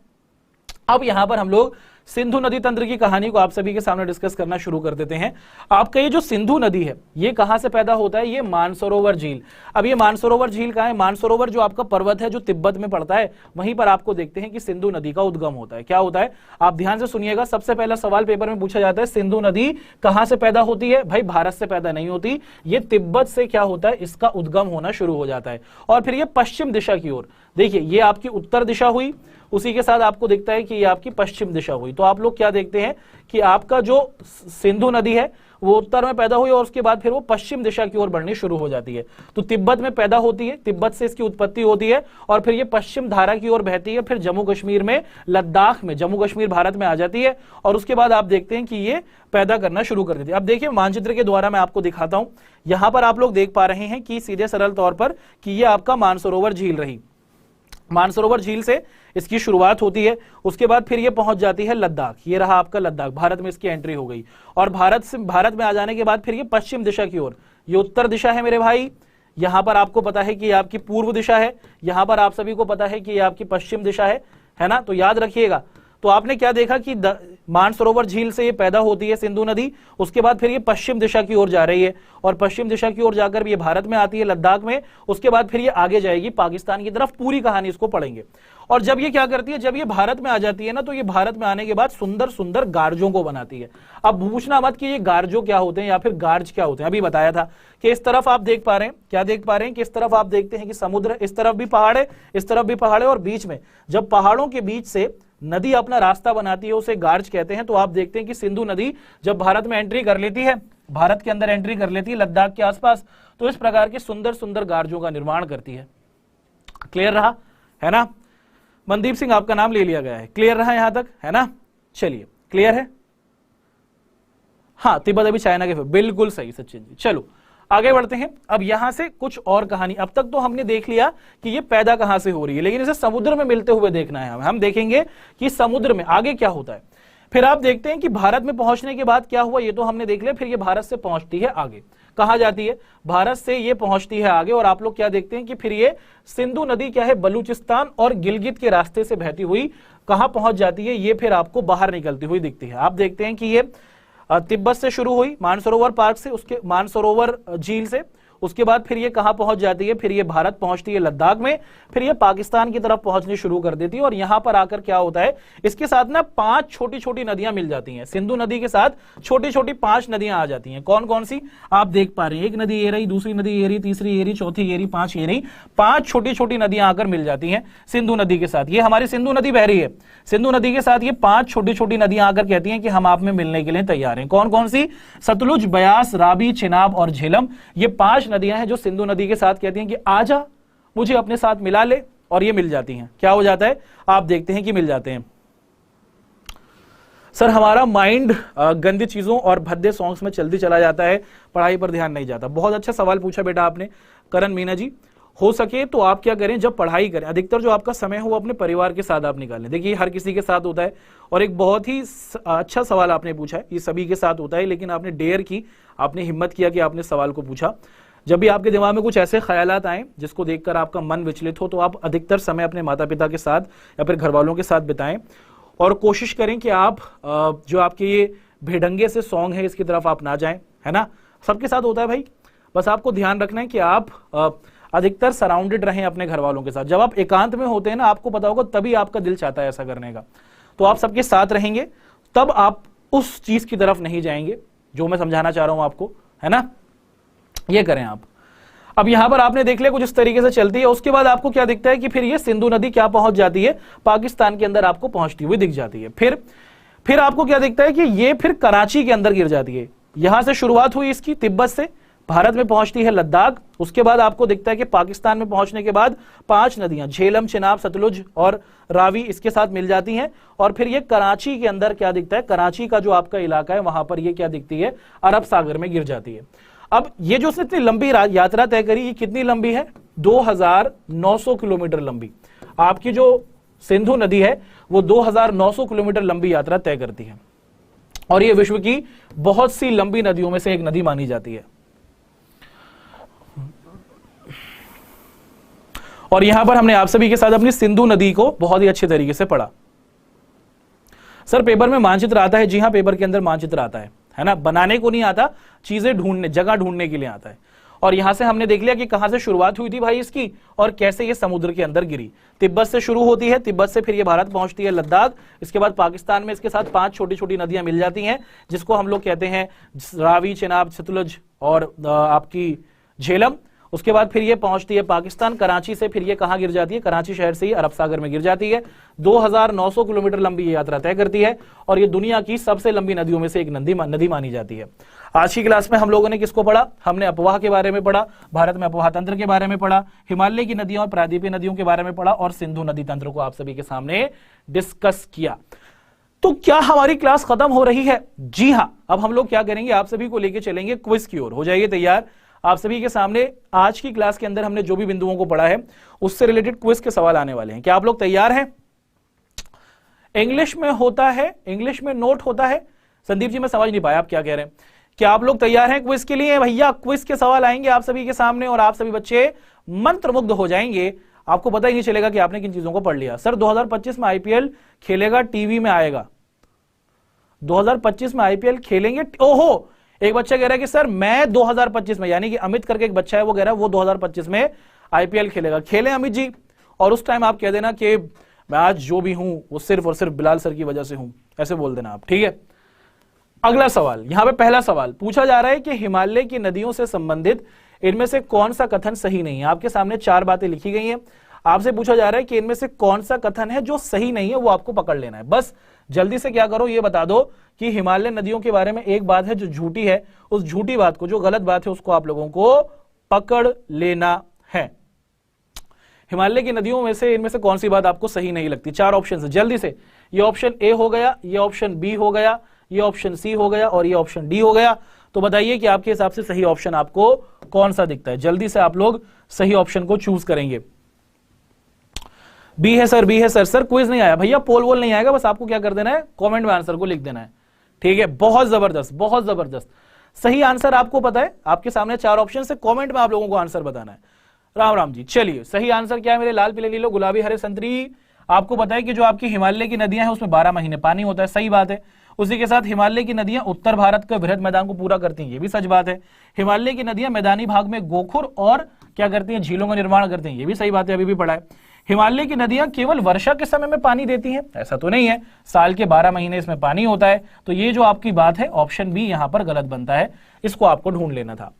अब यहां पर हम लोग सिंधु नदी तंत्र की कहानी को आप सभी के सामने डिस्कस करना शुरू कर देते हैं। आपका ये जो सिंधु नदी है ये कहां से पैदा होता है? ये मानसरोवर झील। अब ये मानसरोवर झील कहां है? मानसरोवर जो आपका पर्वत है जो तिब्बत में पड़ता है, वहीं पर आपको देखते हैं कि सिंधु नदी का उद्गम होता है। क्या होता है आप ध्यान से सुनिएगा। सबसे पहला सवाल पेपर में पूछा जाता है, सिंधु नदी कहां से पैदा होती है? भाई भारत से पैदा नहीं होती, ये तिब्बत से क्या होता है, इसका उद्गम होना शुरू हो जाता है और फिर ये पश्चिम दिशा की ओर, देखिए ये आपकी उत्तर दिशा हुई, उसी के साथ आपको दिखता है कि ये आपकी पश्चिम दिशा हुई। तो आप लोग क्या देखते हैं कि आपका जो सिंधु नदी है वो उत्तर में पैदा हुई और उसके बाद फिर वो पश्चिम दिशा की ओर बढ़नी शुरू हो जाती है। तो तिब्बत में पैदा होती है, तिब्बत से इसकी उत्पत्ति होती है और फिर ये पश्चिम धारा की ओर बहती है, फिर जम्मू कश्मीर में, लद्दाख में, जम्मू कश्मीर भारत में आ जाती है और उसके बाद आप देखते हैं कि ये पैदा करना शुरू कर देती है। अब देखिए मानचित्र के द्वारा मैं आपको दिखाता हूं, यहां पर आप लोग देख पा रहे हैं कि सीधे सरल तौर पर कि ये आपका मानसरोवर झील रही। मानसरोवर झील से इसकी शुरुआत होती है, उसके बाद फिर ये पहुंच जाती है लद्दाख। ये रहा आपका लद्दाख, भारत में इसकी एंट्री हो गई। और भारत में आ जाने के बाद फिर ये पश्चिम दिशा की ओर, ये उत्तर दिशा है मेरे भाई, यहां पर आपको पता है कि ये आपकी पूर्व दिशा है, यहां पर आप सभी को पता है कि ये आपकी पश्चिम दिशा है ना। तो याद रखिएगा। तो आपने क्या देखा कि मानसरोवर झील से ये पैदा होती है सिंधु नदी, उसके बाद फिर ये पश्चिम दिशा की ओर जा रही है, और पश्चिम दिशा की ओर जाकर ये भारत में आती है लद्दाख में, उसके बाद फिर ये आगे जाएगी पाकिस्तान की तरफ। पूरी कहानी इसको पढ़ेंगे। और जब ये क्या करती है, जब ये भारत में आ जाती है ना, तो ये भारत में आने के बाद सुंदर सुंदर गार्जों को बनाती है। अब पूछना मत कि ये गार्जो क्या होते हैं या फिर गार्ज क्या होते हैं, अभी बताया था कि इस तरफ आप देख पा रहे हैं, क्या देख पा रहे हैं कि इस तरफ आप देखते हैं कि समुद्र, इस तरफ भी पहाड़ है, इस तरफ भी पहाड़ है, और बीच में जब पहाड़ों के बीच से नदी अपना रास्ता बनाती है उसे गार्ज कहते हैं। तो आप देखते हैं कि सिंधु नदी जब भारत में एंट्री कर लेती है, भारत के अंदर एंट्री कर लेती है लद्दाख के आसपास, तो इस प्रकार के सुंदर सुंदर गार्जों का निर्माण करती है। क्लियर रहा है ना। मनदीप सिंह आपका नाम ले लिया गया है, क्लियर रहा यहां तक, है ना। चलिए क्लियर है। हाँ, तिब्बत अभी चाइना के, बिल्कुल सही सचिन जी। चलो आगे बढ़ते हैं। अब यहां से कुछ और कहानी, अब तक तो हमने देख लिया कि ये पैदा कहां से हो रही है, लेकिन इसे समुद्र में मिलते हुए देखना है। हम देखेंगे कि समुद्र में आगे क्या होता है। फिर आप देखते हैं कि भारत में पहुंचने के बाद क्या हुआ, ये तो हमने देख लिया। फिर ये भारत से पहुंचती है आगे, कहां जाती है, भारत से ये पहुंचती है आगे। और आप लोग क्या देखते हैं कि फिर ये सिंधु नदी क्या है, बलूचिस्तान और गिलगित के रास्ते से बहती हुई कहां पहुंच जाती है, ये फिर आपको बाहर निकलती हुई दिखती है। आप देखते हैं कि ये तिब्बत से शुरू हुई, मानसरोवर पार्क से, उसके मानसरोवर झील से, उसके बाद फिर ये कहां पहुंच जाती है, फिर ये भारत पहुंचती है लद्दाख में, फिर ये पाकिस्तान की तरफ पहुंचनी शुरू कर देती है। और यहां पर आकर क्या होता है, इसके साथ ना 5 छोटी छोटी नदियां मिल जाती हैं। सिंधु नदी के साथ छोटी छोटी 5 नदियां आ जाती हैं। कौन कौन सी आप देख पा रहे हैं, एक नदी ये रही, दूसरी नदी ये रही, तीसरी ये रही, चौथी ये रही, 5 ये रही। 5 छोटी छोटी नदियां आकर मिल जाती हैं सिंधु नदी के साथ। ये हमारी सिंधु नदी बह रही है, सिंधु नदी के साथ ये 5 छोटी छोटी नदियां आकर कहती हैं कि हम आप में मिलने के लिए तैयार हैं। कौन कौन सी, सतलुज, ब्यास, रावी, चिनाब और झेलम। ये 5 नदियां हैं जो सिंधु नदी के साथ कहती हैं कि आजा, मुझे अपने साथ मिला ले, और ये मिल जाती हैं। क्या हो जाता है, आप देखते हैं कि मिल जाते हैं। सर हमारा माइंड गंदी चीजों और भद्दे सॉन्ग्स में जल्दी चला जाता है, पढ़ाई पर ध्यान नहीं जाता। बहुत अच्छा सवाल पूछा बेटा आपने करण मीना जी। हो सके तो आप क्या करें, जब पढ़ाई करें, अधिकतर जो आपका समय हो अपने परिवार के साथ आप निकालें। देखिए हर किसी के साथ होता है, और एक बहुत ही अच्छा सवाल आपने पूछा है, ये सभी के साथ होता है, लेकिन आपने डेयर की, आपने हिम्मत किया कि आपने सवाल को पूछा। जब भी आपके दिमाग में कुछ ऐसे ख्यालात आए जिसको देखकर आपका मन विचलित हो, तो आप अधिकतर समय अपने माता पिता के साथ या फिर घर वालों के साथ बिताएं, और कोशिश करें कि आप जो आपके ये भेड़ंगे से सॉन्ग है इसकी तरफ आप ना जाएं, है ना। सबके साथ होता है भाई, बस आपको ध्यान रखना है कि आप अधिकतर सराउंडेड रहें अपने घर वालों के साथ। जब आप एकांत में होते हैं ना, आपको पता होगा, तभी आपका दिल चाहता है ऐसा करने का। तो आप सबके साथ रहेंगे, तब आप उस चीज की तरफ नहीं जाएंगे जो मैं समझाना चाह रहा हूं आपको, है ना। ये करें आप। अब यहां पर आपने देख लिया कुछ इस तरीके से चलती है। उसके बाद आपको क्या दिखता है कि फिर ये सिंधु नदी क्या पहुंच जाती है, पाकिस्तान के अंदर आपको पहुंचती हुई दिख जाती है। फिर आपको क्या दिखता है कि ये फिर कराची के अंदर गिर जाती है। यहां से शुरुआत हुई इसकी, तिब्बत से भारत में पहुंचती है लद्दाख। उसके बाद आपको दिखता है कि पाकिस्तान में पहुंचने के बाद 5 नदियां, झेलम, चिनाब, सतलुज और रावी इसके साथ मिल जाती हैं। और फिर ये कराची के अंदर क्या दिखता है, कराची का जो आपका इलाका है वहां पर ये क्या दिखती है, अरब सागर में गिर जाती है। अब ये जो इतनी लंबी यात्रा तय करी, ये कितनी लंबी है, 2900 किलोमीटर लंबी। आपकी जो सिंधु नदी है वो 2900 किलोमीटर लंबी यात्रा तय करती है, और ये विश्व की बहुत सी लंबी नदियों में से एक नदी मानी जाती है। और यहां पर हमने आप सभी के साथ अपनी सिंधु नदी को बहुत ही अच्छे तरीके से पढ़ा। सर पेपर में मानचित्र आता है, जी हां पेपर के अंदर मानचित्र आता है ना। बनाने को नहीं आता, चीजें ढूंढने, जगह ढूंढने के लिए आता है। और यहां से हमने देख लिया कि कहां से शुरुआत हुई थी भाई इसकी, और कैसे ये समुद्र के अंदर गिरी। तिब्बत से शुरू होती है, तिब्बत से फिर ये भारत पहुंचती है लद्दाख। इसके बाद पाकिस्तान में इसके साथ 5 छोटी छोटी नदियां मिल जाती हैं, जिसको हम लोग कहते हैं रावी, चिनाब, सतलुज और आपकी झेलम। उसके बाद फिर ये पहुंचती है पाकिस्तान, कराची से फिर ये कहां गिर जाती है, कराची शहर से ही अरब सागर में गिर जाती है। 2900 किलोमीटर लंबी ये यात्रा तय करती है, और ये दुनिया की सबसे लंबी नदियों में से एक नदी मानी जाती है। आज की क्लास में हम लोगों ने किसको पढ़ा, हमने अपवाह के बारे में पढ़ा, भारत में अपवाह तंत्र के बारे में पढ़ा, हिमालय की नदियों और प्रायद्वीपीय नदियों के बारे में पढ़ा, और सिंधु नदी तंत्र को आप सभी के सामने डिस्कस किया। तो क्या हमारी क्लास खत्म हो रही है? जी हां, अब हम लोग क्या करेंगे, आप सभी को लेके चलेंगे क्विज की ओर। हो जाइए तैयार। आप सभी के सामने आज की क्लास के अंदर हमने जो भी बिंदुओं को पढ़ा है उससे रिलेटेड क्विज के सवाल आने वाले हैं। क्या आप लोग तैयार हैं? इंग्लिश में होता है, इंग्लिश में नोट होता है। संदीप जी मैं समझ नहीं पाया आप क्या कह रहे हैं। क्या आप लोग तैयार हैं क्विज के लिए? भैया क्विज के सवाल आएंगे आप सभी के सामने और आप सभी बच्चे मंत्रमुग्ध हो जाएंगे, आपको पता ही नहीं चलेगा कि आपने किन चीजों को पढ़ लिया। सर 2025 में आईपीएल खेलेगा, टीवी में आएगा। 2025 में आईपीएल खेलेंगे? ओहो, एक बच्चा कह रहा है कि सर मैं 2025 में, यानी कि अमित करके एक बच्चा है वो कह रहा है वो 2025 में आईपीएल खेलेगा। खेले अमित जी, और उस टाइम आप कह देना कि मैं आज जो भी हूं वो सिर्फ और सिर्फ बिलाल सर की वजह से हूं, ऐसे बोल देना आप, ठीक है। अगला सवाल, यहां पे पहला सवाल पूछा जा रहा है कि हिमालय की नदियों से संबंधित इनमें से कौन सा कथन सही नहीं है। आपके सामने 4 बातें लिखी गई हैं, आपसे पूछा जा रहा है कि इनमें से कौन सा कथन है जो सही नहीं है, वो आपको पकड़ लेना है। बस जल्दी से क्या करो, ये बता दो कि हिमालय नदियों के बारे में एक बात है जो झूठी है, उस झूठी बात को, जो गलत बात है उसको आप लोगों को पकड़ लेना है। हिमालय की नदियों में से इनमें से कौन सी बात आपको सही नहीं लगती? 4 ऑप्शन है, जल्दी से। ये ऑप्शन ए हो गया, ये ऑप्शन बी हो गया, ये ऑप्शन सी हो गया और ये ऑप्शन डी हो गया। तो बताइए कि आपके हिसाब से सही ऑप्शन आपको कौन सा दिखता है? जल्दी से आप लोग सही ऑप्शन को चूज करेंगे। बी है सर, बी है सर। सर क्विज नहीं आया भैया, पोल वोल नहीं आएगा, बस आपको क्या कर देना है, कमेंट में आंसर को लिख देना है, ठीक है। बहुत जबरदस्त, बहुत जबरदस्त। सही आंसर आपको पता है, आपके सामने 4 ऑप्शन से, कमेंट में आप लोगों को आंसर बताना है। राम राम जी। चलिए सही आंसर क्या है मेरे लाल पीले नीलो गुलाबी हरे संतरी? आपको पता है कि जो आपकी हिमालय की नदियां हैं उसमें 12 महीने पानी होता है, सही बात है। उसी के साथ हिमालय की नदियां उत्तर भारत के वृहद मैदान को पूरा करती हैं, ये भी सच बात है। हिमालय की नदियां मैदानी भाग में गोखुर और क्या करती हैं, झीलों का निर्माण करती हैं, ये भी सही बात है, अभी भी पढ़ा है। हिमालय की नदियां केवल वर्षा के समय में पानी देती हैं, ऐसा तो नहीं है, साल के 12 महीने इसमें पानी होता है। तो ये जो आपकी बात है ऑप्शन बी यहां पर गलत बनता है, इसको आपको ढूंढ लेना था।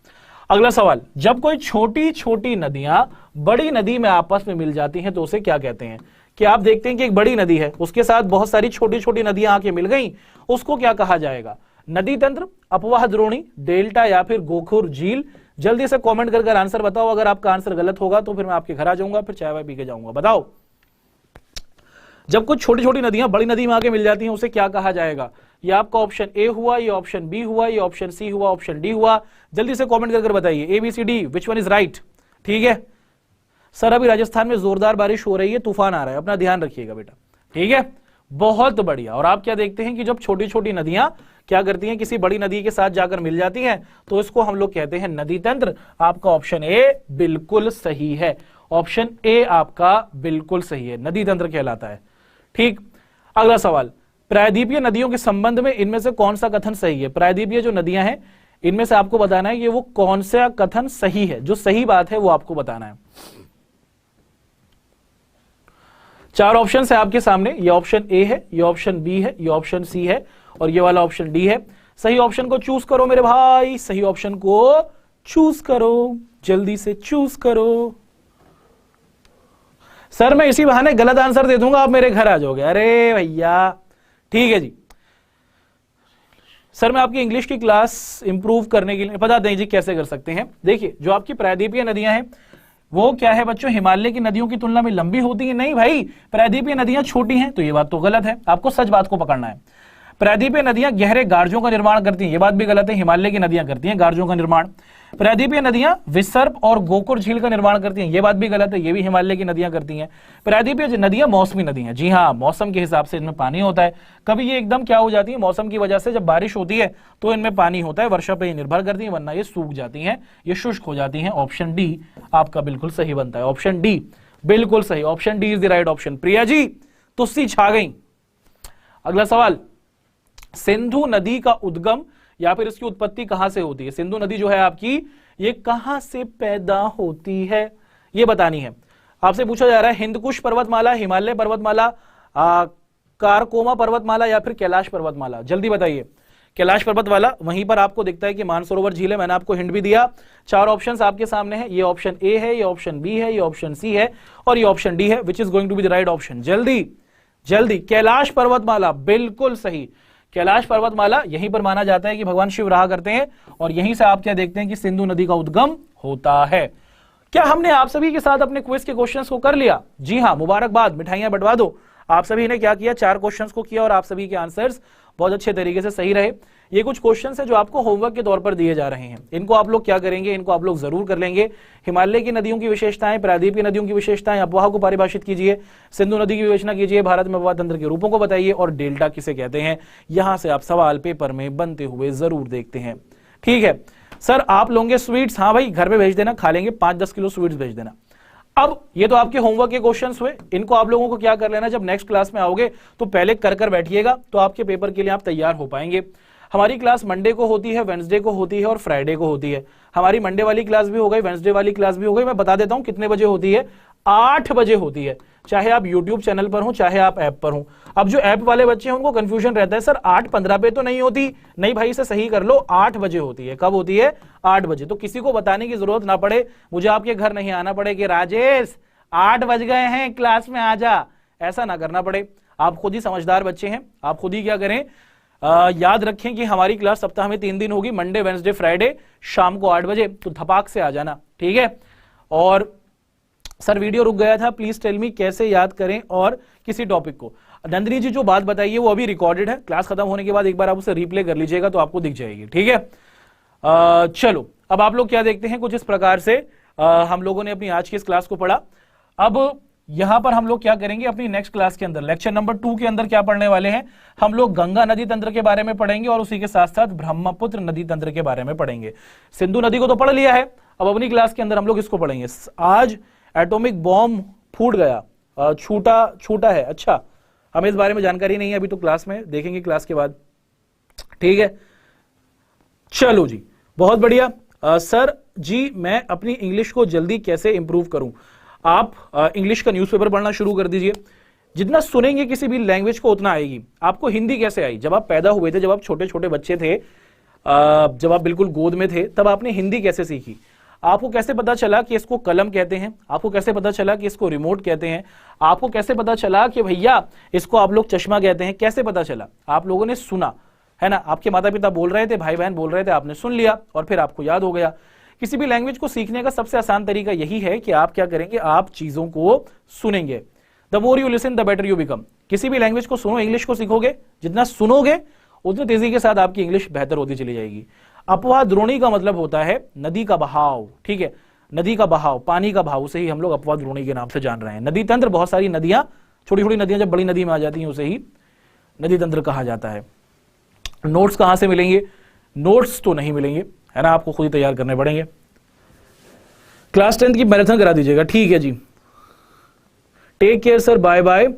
अगला सवाल, जब कोई छोटी छोटी नदियां बड़ी नदी में आपस में मिल जाती हैं तो उसे क्या कहते हैं? कि आप देखते हैं कि एक बड़ी नदी है, उसके साथ बहुत सारी छोटी छोटी नदियां आके मिल गई, उसको क्या कहा जाएगा? नदी तंत्र, अपवाह द्रोणी, डेल्टा या फिर गोखुर झील? जल्दी से कमेंट कर आंसर बताओ। अगर आपका आंसर गलत होगा तो फिर मैं आपके घर आ जाऊंगा, फिर चाय वाय पी के जाऊंगा। बताओ, जब कुछ छोटी छोटी नदियां बड़ी नदी में आके मिल जाती हैं उसे क्या कहा जाएगा? ये आपका ऑप्शन ए हुआ, ये ऑप्शन बी हुआ, ये ऑप्शन सी हुआ, ऑप्शन डी हुआ? जल्दी से कमेंट कर बताइए, A B C D, which one is right? ठीक है सर, अभी राजस्थान में जोरदार बारिश हो रही है, तूफान आ रहा है, अपना ध्यान रखिएगा बेटा, ठीक है। बहुत बढ़िया। और आप क्या देखते हैं कि जब छोटी छोटी नदियां क्या करती हैं, किसी बड़ी नदी के साथ जाकर मिल जाती हैं तो इसको हम लोग कहते हैं नदी तंत्र। आपका ऑप्शन ए बिल्कुल सही है, ऑप्शन ए आपका बिल्कुल सही है, नदी तंत्र कहलाता है, ठीक। अगला सवाल, प्रायद्वीपीय नदियों के संबंध में इनमें से कौन सा कथन सही है? प्रायद्वीपीय जो नदियां हैं इनमें से आपको बताना है कि वो कौन सा कथन सही है, जो सही बात है वो आपको बताना है। 4 ऑप्शन है आपके सामने, ये ऑप्शन ए है, ये ऑप्शन बी है, ये ऑप्शन सी है और ये वाला ऑप्शन डी है। सही ऑप्शन को चूज करो मेरे भाई, सही ऑप्शन को चूज करो, जल्दी से चूज करो। सर मैं इसी बहाने गलत आंसर दे दूंगा, आप मेरे घर आ जाओगे। अरे भैया ठीक है जी। सर मैं आपकी इंग्लिश की क्लास इंप्रूव करने के लिए बता दें जी कैसे कर सकते हैं। देखिए जो आपकी प्रायद्वीपीय नदियां हैं वो क्या है बच्चों, हिमालय की नदियों की तुलना में लंबी होती है? नहीं भाई, प्रायद्वीपीय नदियां छोटी हैं, तो ये बात तो गलत है, आपको सच बात को पकड़ना है। प्रायद्वीपीय नदियां गहरे गार्जों का निर्माण करती हैं, ये बात भी गलत है, हिमालय की नदियां करती हैं गार्जों का निर्माण। प्रायद्वीपीय नदियां विसर्प और गोकुर झील का निर्माण करती हैं, ये बात भी गलत है, ये भी हिमालय की नदियां करती हैं। प्रायद्वीपीय नदियां मौसमी नदी हैं, जी हाँ, मौसम के हिसाब से इनमें पानी होता है। कभी ये एकदम क्या हो जाती है, मौसम की वजह से जब बारिश होती है तो इनमें पानी होता है, वर्षा पर निर्भर करती है, वरना ये सूख जाती हैं, ये शुष्क हो जाती हैं। ऑप्शन डी आपका बिल्कुल सही बनता है, ऑप्शन डी बिल्कुल सही, option D is the right option. Priya ji तुस्सी छा गई। अगला सवाल, सिंधु नदी का उद्गम या फिर इसकी उत्पत्ति कहां से होती है? सिंधु नदी जो है आपकी, ये कहां से पैदा होती है ये बतानी है। आपसे पूछा जा रहा है हिंदकुश पर्वतमाला, हिमालय पर्वतमाला, कारकोमा पर्वतमाला या फिर कैलाश पर्वतमाला? जल्दी बताइए। कैलाश पर्वतमाला, वहीं पर आपको दिखता है कि मानसरोवर झील है, मैंने आपको हिंट भी दिया। 4 ऑप्शंस आपके सामने हैं, ये ऑप्शन ए है, ये ऑप्शन बी है, ये ऑप्शन सी है और ये ऑप्शन डी है, which is going to be the right option? जल्दी जल्दी। कैलाश पर्वतमाला बिल्कुल सही, कैलाश पर्वतमाला यहीं पर माना जाता है कि भगवान शिव रहा करते हैं और यहीं से आप क्या देखते हैं कि सिंधु नदी का उद्गम होता है। क्या हमने आप सभी के साथ अपने क्विज के क्वेश्चंस को कर लिया? जी हां, मुबारकबाद, मिठाइयां बंटवा दो। आप सभी ने क्या किया, 4 क्वेश्चंस को किया और आप सभी के आंसर्स बहुत अच्छे तरीके से सही रहे। ये कुछ क्वेश्चन है जो आपको होमवर्क के तौर पर दिए जा रहे हैं, इनको आप लोग क्या करेंगे, इनको आप लोग जरूर कर लेंगे। हिमालय की नदियों की विशेषताएं, प्रायद्वीप की नदियों की विशेषताएं, अपवाह को परिभाषित कीजिए, सिंधु नदी की विवेचना कीजिए, भारत में अपवाह तंत्र के रूपों को बताइए और डेल्टा किसे कहते हैं, यहां से आप सवाल पेपर में बनते हुए जरूर देखते हैं। ठीक है सर, आप लोगे स्वीट्स? हाँ भाई, घर में भेज देना, खा लेंगे, 5-10 किलो स्वीट्स भेज देना। अब ये तो आपके होमवर्क के क्वेश्चंस हुए, इनको आप लोगों को क्या कर लेना, जब नेक्स्ट क्लास में आओगे तो पहले कर बैठिएगा, तो आपके पेपर के लिए आप तैयार हो पाएंगे। हमारी क्लास मंडे को होती है, वेडनेसडे को होती है और फ्राइडे को होती है। हमारी मंडे वाली क्लास भी हो गई, वेडनेसडे वाली क्लास भी हो गई। मैं बता देता हूं कितने बजे होती है, 8 बजे होती है, चाहे आप यूट्यूब चैनल पर हो चाहे आप ऐप पर हो। अब जो ऐप वाले बच्चे हैं उनको कंफ्यूजन रहता है, सर 8:15 पे तो नहीं होती, नहीं भाई इसे सही कर लो, 8 बजे होती है। कब होती है? 8 बजे। तो किसी को बताने की जरूरत ना पड़े, मुझे आपके घर नहीं आना पड़े कि राजेश 8 बज गए हैं, क्लास में आ जा, ऐसा ना करना पड़े। आप खुद ही समझदार बच्चे हैं, आप खुद ही क्या करें, याद रखें कि हमारी क्लास सप्ताह में 3 दिन होगी, मंडे वेडनेसडे फ्राइडे, शाम को 8 बजे, तो धपाक से आ जाना, ठीक है। और सर वीडियो रुक गया था, प्लीज टेल मी कैसे याद करें और किसी टॉपिक को। नंदिनी जी जो बात बताइए वो अभी रिकॉर्डेड है, क्लास खत्म होने के बाद एक बार आप उसे रिप्ले कर लीजिएगा तो आपको दिख जाएगी, ठीक है। चलो अब आप लोग क्या देखते हैं, कुछ इस प्रकार से हम लोगों ने अपनी आज की इस क्लास को पढ़ा। अब यहां पर हम लोग क्या करेंगे, अपनी नेक्स्ट क्लास के अंदर लेक्चर नंबर 2 के अंदर क्या पढ़ने वाले हैं, हम लोग गंगा नदी तंत्र के बारे में पढ़ेंगे और उसी के साथ साथ ब्रह्मपुत्र नदी तंत्र के बारे में पढ़ेंगे। सिंधु नदी को तो पढ़ लिया है, अब अपनी क्लास के अंदर हम लोग इसको पढ़ेंगे। आज एटॉमिक बॉम्ब फूट गया, छूटा है, अच्छा हमें इस बारे में जानकारी नहीं है अभी, तो क्लास में देखेंगे क्लास के बाद, ठीक है। चलो जी, बहुत बढ़िया। सर जी मैं अपनी इंग्लिश को जल्दी कैसे इंप्रूव करूं? आप इंग्लिश का न्यूज़पेपर पढ़ना शुरू कर दीजिए, जितना सुनेंगे किसी भी लैंग्वेज को उतना आएगी। आपको हिंदी कैसे आई? जब आप पैदा हुए थे, जब आप छोटे छोटे बच्चे थे, जब आप बिल्कुल गोद में थे, तब आपने हिंदी कैसे सीखी? आपको कैसे पता चला कि इसको कलम कहते हैं? आपको कैसे पता चला कि इसको रिमोट कहते हैं? आपको कैसे पता चला कि भैया इसको आप लोग चश्मा कहते हैं? कैसे पता चला? आप लोगों ने सुना है ना, आपके माता पिता बोल रहे थे, भाई बहन बोल रहे थे, आपने सुन लिया और फिर आपको याद हो गया। किसी भी लैंग्वेज को सीखने का सबसे आसान तरीका यही है कि आप क्या करेंगे, आप चीजों को सुनेंगे। The more you listen the better you become. किसी भी लैंग्वेज को सुनो, इंग्लिश को सीखोगे, जितना सुनोगे उतनी तेजी के साथ आपकी इंग्लिश बेहतर होती चली जाएगी। अपवाह द्रोणी का मतलब होता है नदी का बहाव, ठीक है, नदी का बहाव, पानी का भाव, उसे ही हम लोग अपवाह द्रोणी के नाम से जान रहे हैं। नदी तंत्र, बहुत सारी नदियां, छोटी छोटी नदियां जब बड़ी नदी में आ जाती हैं उसे ही नदी तंत्र कहा जाता है। नोट्स कहां से मिलेंगे? नोट्स तो नहीं मिलेंगे, है ना, आपको खुद ही तैयार करने पड़ेंगे। क्लास 10 की मैराथन करा दीजिएगा, ठीक है जी। Take care sir, bye bye.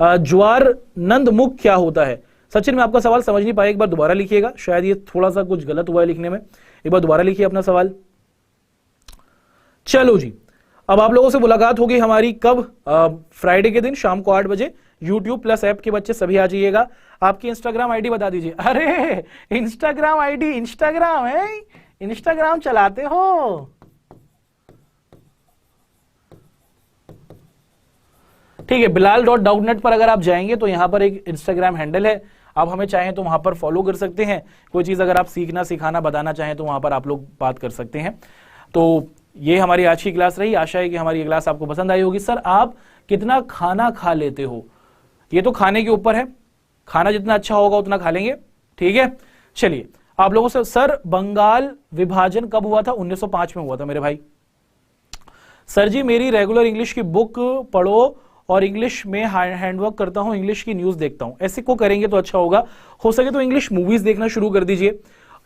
ज्वार नंद मुख क्या होता है? सचिन मैं आपका सवाल समझ नहीं पाया, एक बार दोबारा लिखिएगा, शायद ये थोड़ा सा कुछ गलत हुआ है लिखने में, एक बार दोबारा लिखिए अपना सवाल। चलो जी, अब आप लोगों से मुलाकात होगी हमारी कब? फ्राइडे के दिन शाम को 8 बजे। यूट्यूब प्लस ऐप के बच्चे सभी आ जाइएगा। आपकी इंस्टाग्राम आईडी बता दीजिए। अरे इंस्टाग्राम आईडी, इंस्टाग्राम है, इंस्टाग्राम चलाते हो? ठीक है, bilal.doubtnet पर अगर आप जाएंगे तो यहां पर एक इंस्टाग्राम हैंडल है, आप हमें चाहें तो वहां पर फॉलो कर सकते हैं। कोई चीज अगर आप सीखना सिखाना बताना चाहें तो वहां पर आप लोग बात कर सकते हैं। तो ये हमारी आज की क्लास रही, आशा है कि हमारी ये क्लास आपको पसंद आई होगी। सर आप कितना खाना खा लेते हो? ये तो खाने के ऊपर है, खाना जितना अच्छा होगा उतना खा लेंगे, ठीक है। चलिए आप लोगों से, सर बंगाल विभाजन कब हुआ था? 1905 में हुआ था मेरे भाई। सर जी मेरी रेगुलर इंग्लिश की बुक पढ़ो और इंग्लिश में हैंडवर्क करता हूं, इंग्लिश की न्यूज देखता हूं। ऐसे को करेंगे तो अच्छा होगा। हो सके तो इंग्लिश मूवीज देखना शुरू कर दीजिए।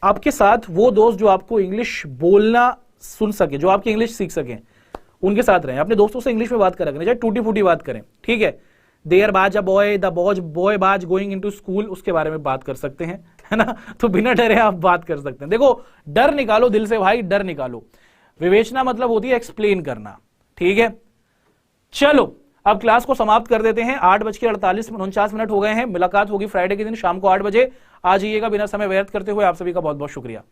आपके साथ वो दोस्त जो आपको इंग्लिश बोलना सुन सके, जो आपकी इंग्लिश सीख सके, उनके साथ रहें। अपने दोस्तों से इंग्लिश में बात करें, चाहे टूटी फूटी बात करें, ठीक है। देयर बाज अ बॉय, द बॉय बाज गोइंग इनटू स्कूल, उसके बारे में बात कर सकते हैं, है ना। तो बिना डरे आप बात कर सकते हैं। देखो डर निकालो दिल से भाई, डर निकालो। विवेचना मतलब होती है एक्सप्लेन करना, ठीक है। चलो अब क्लास को समाप्त कर देते हैं। 8:49 हो गए हैं। मुलाकात होगी फ्राइडे के दिन शाम को 8 बजे। आ जाइएगा, बिना समय व्यर्थ करते हुए। आप सभी का बहुत बहुत शुक्रिया।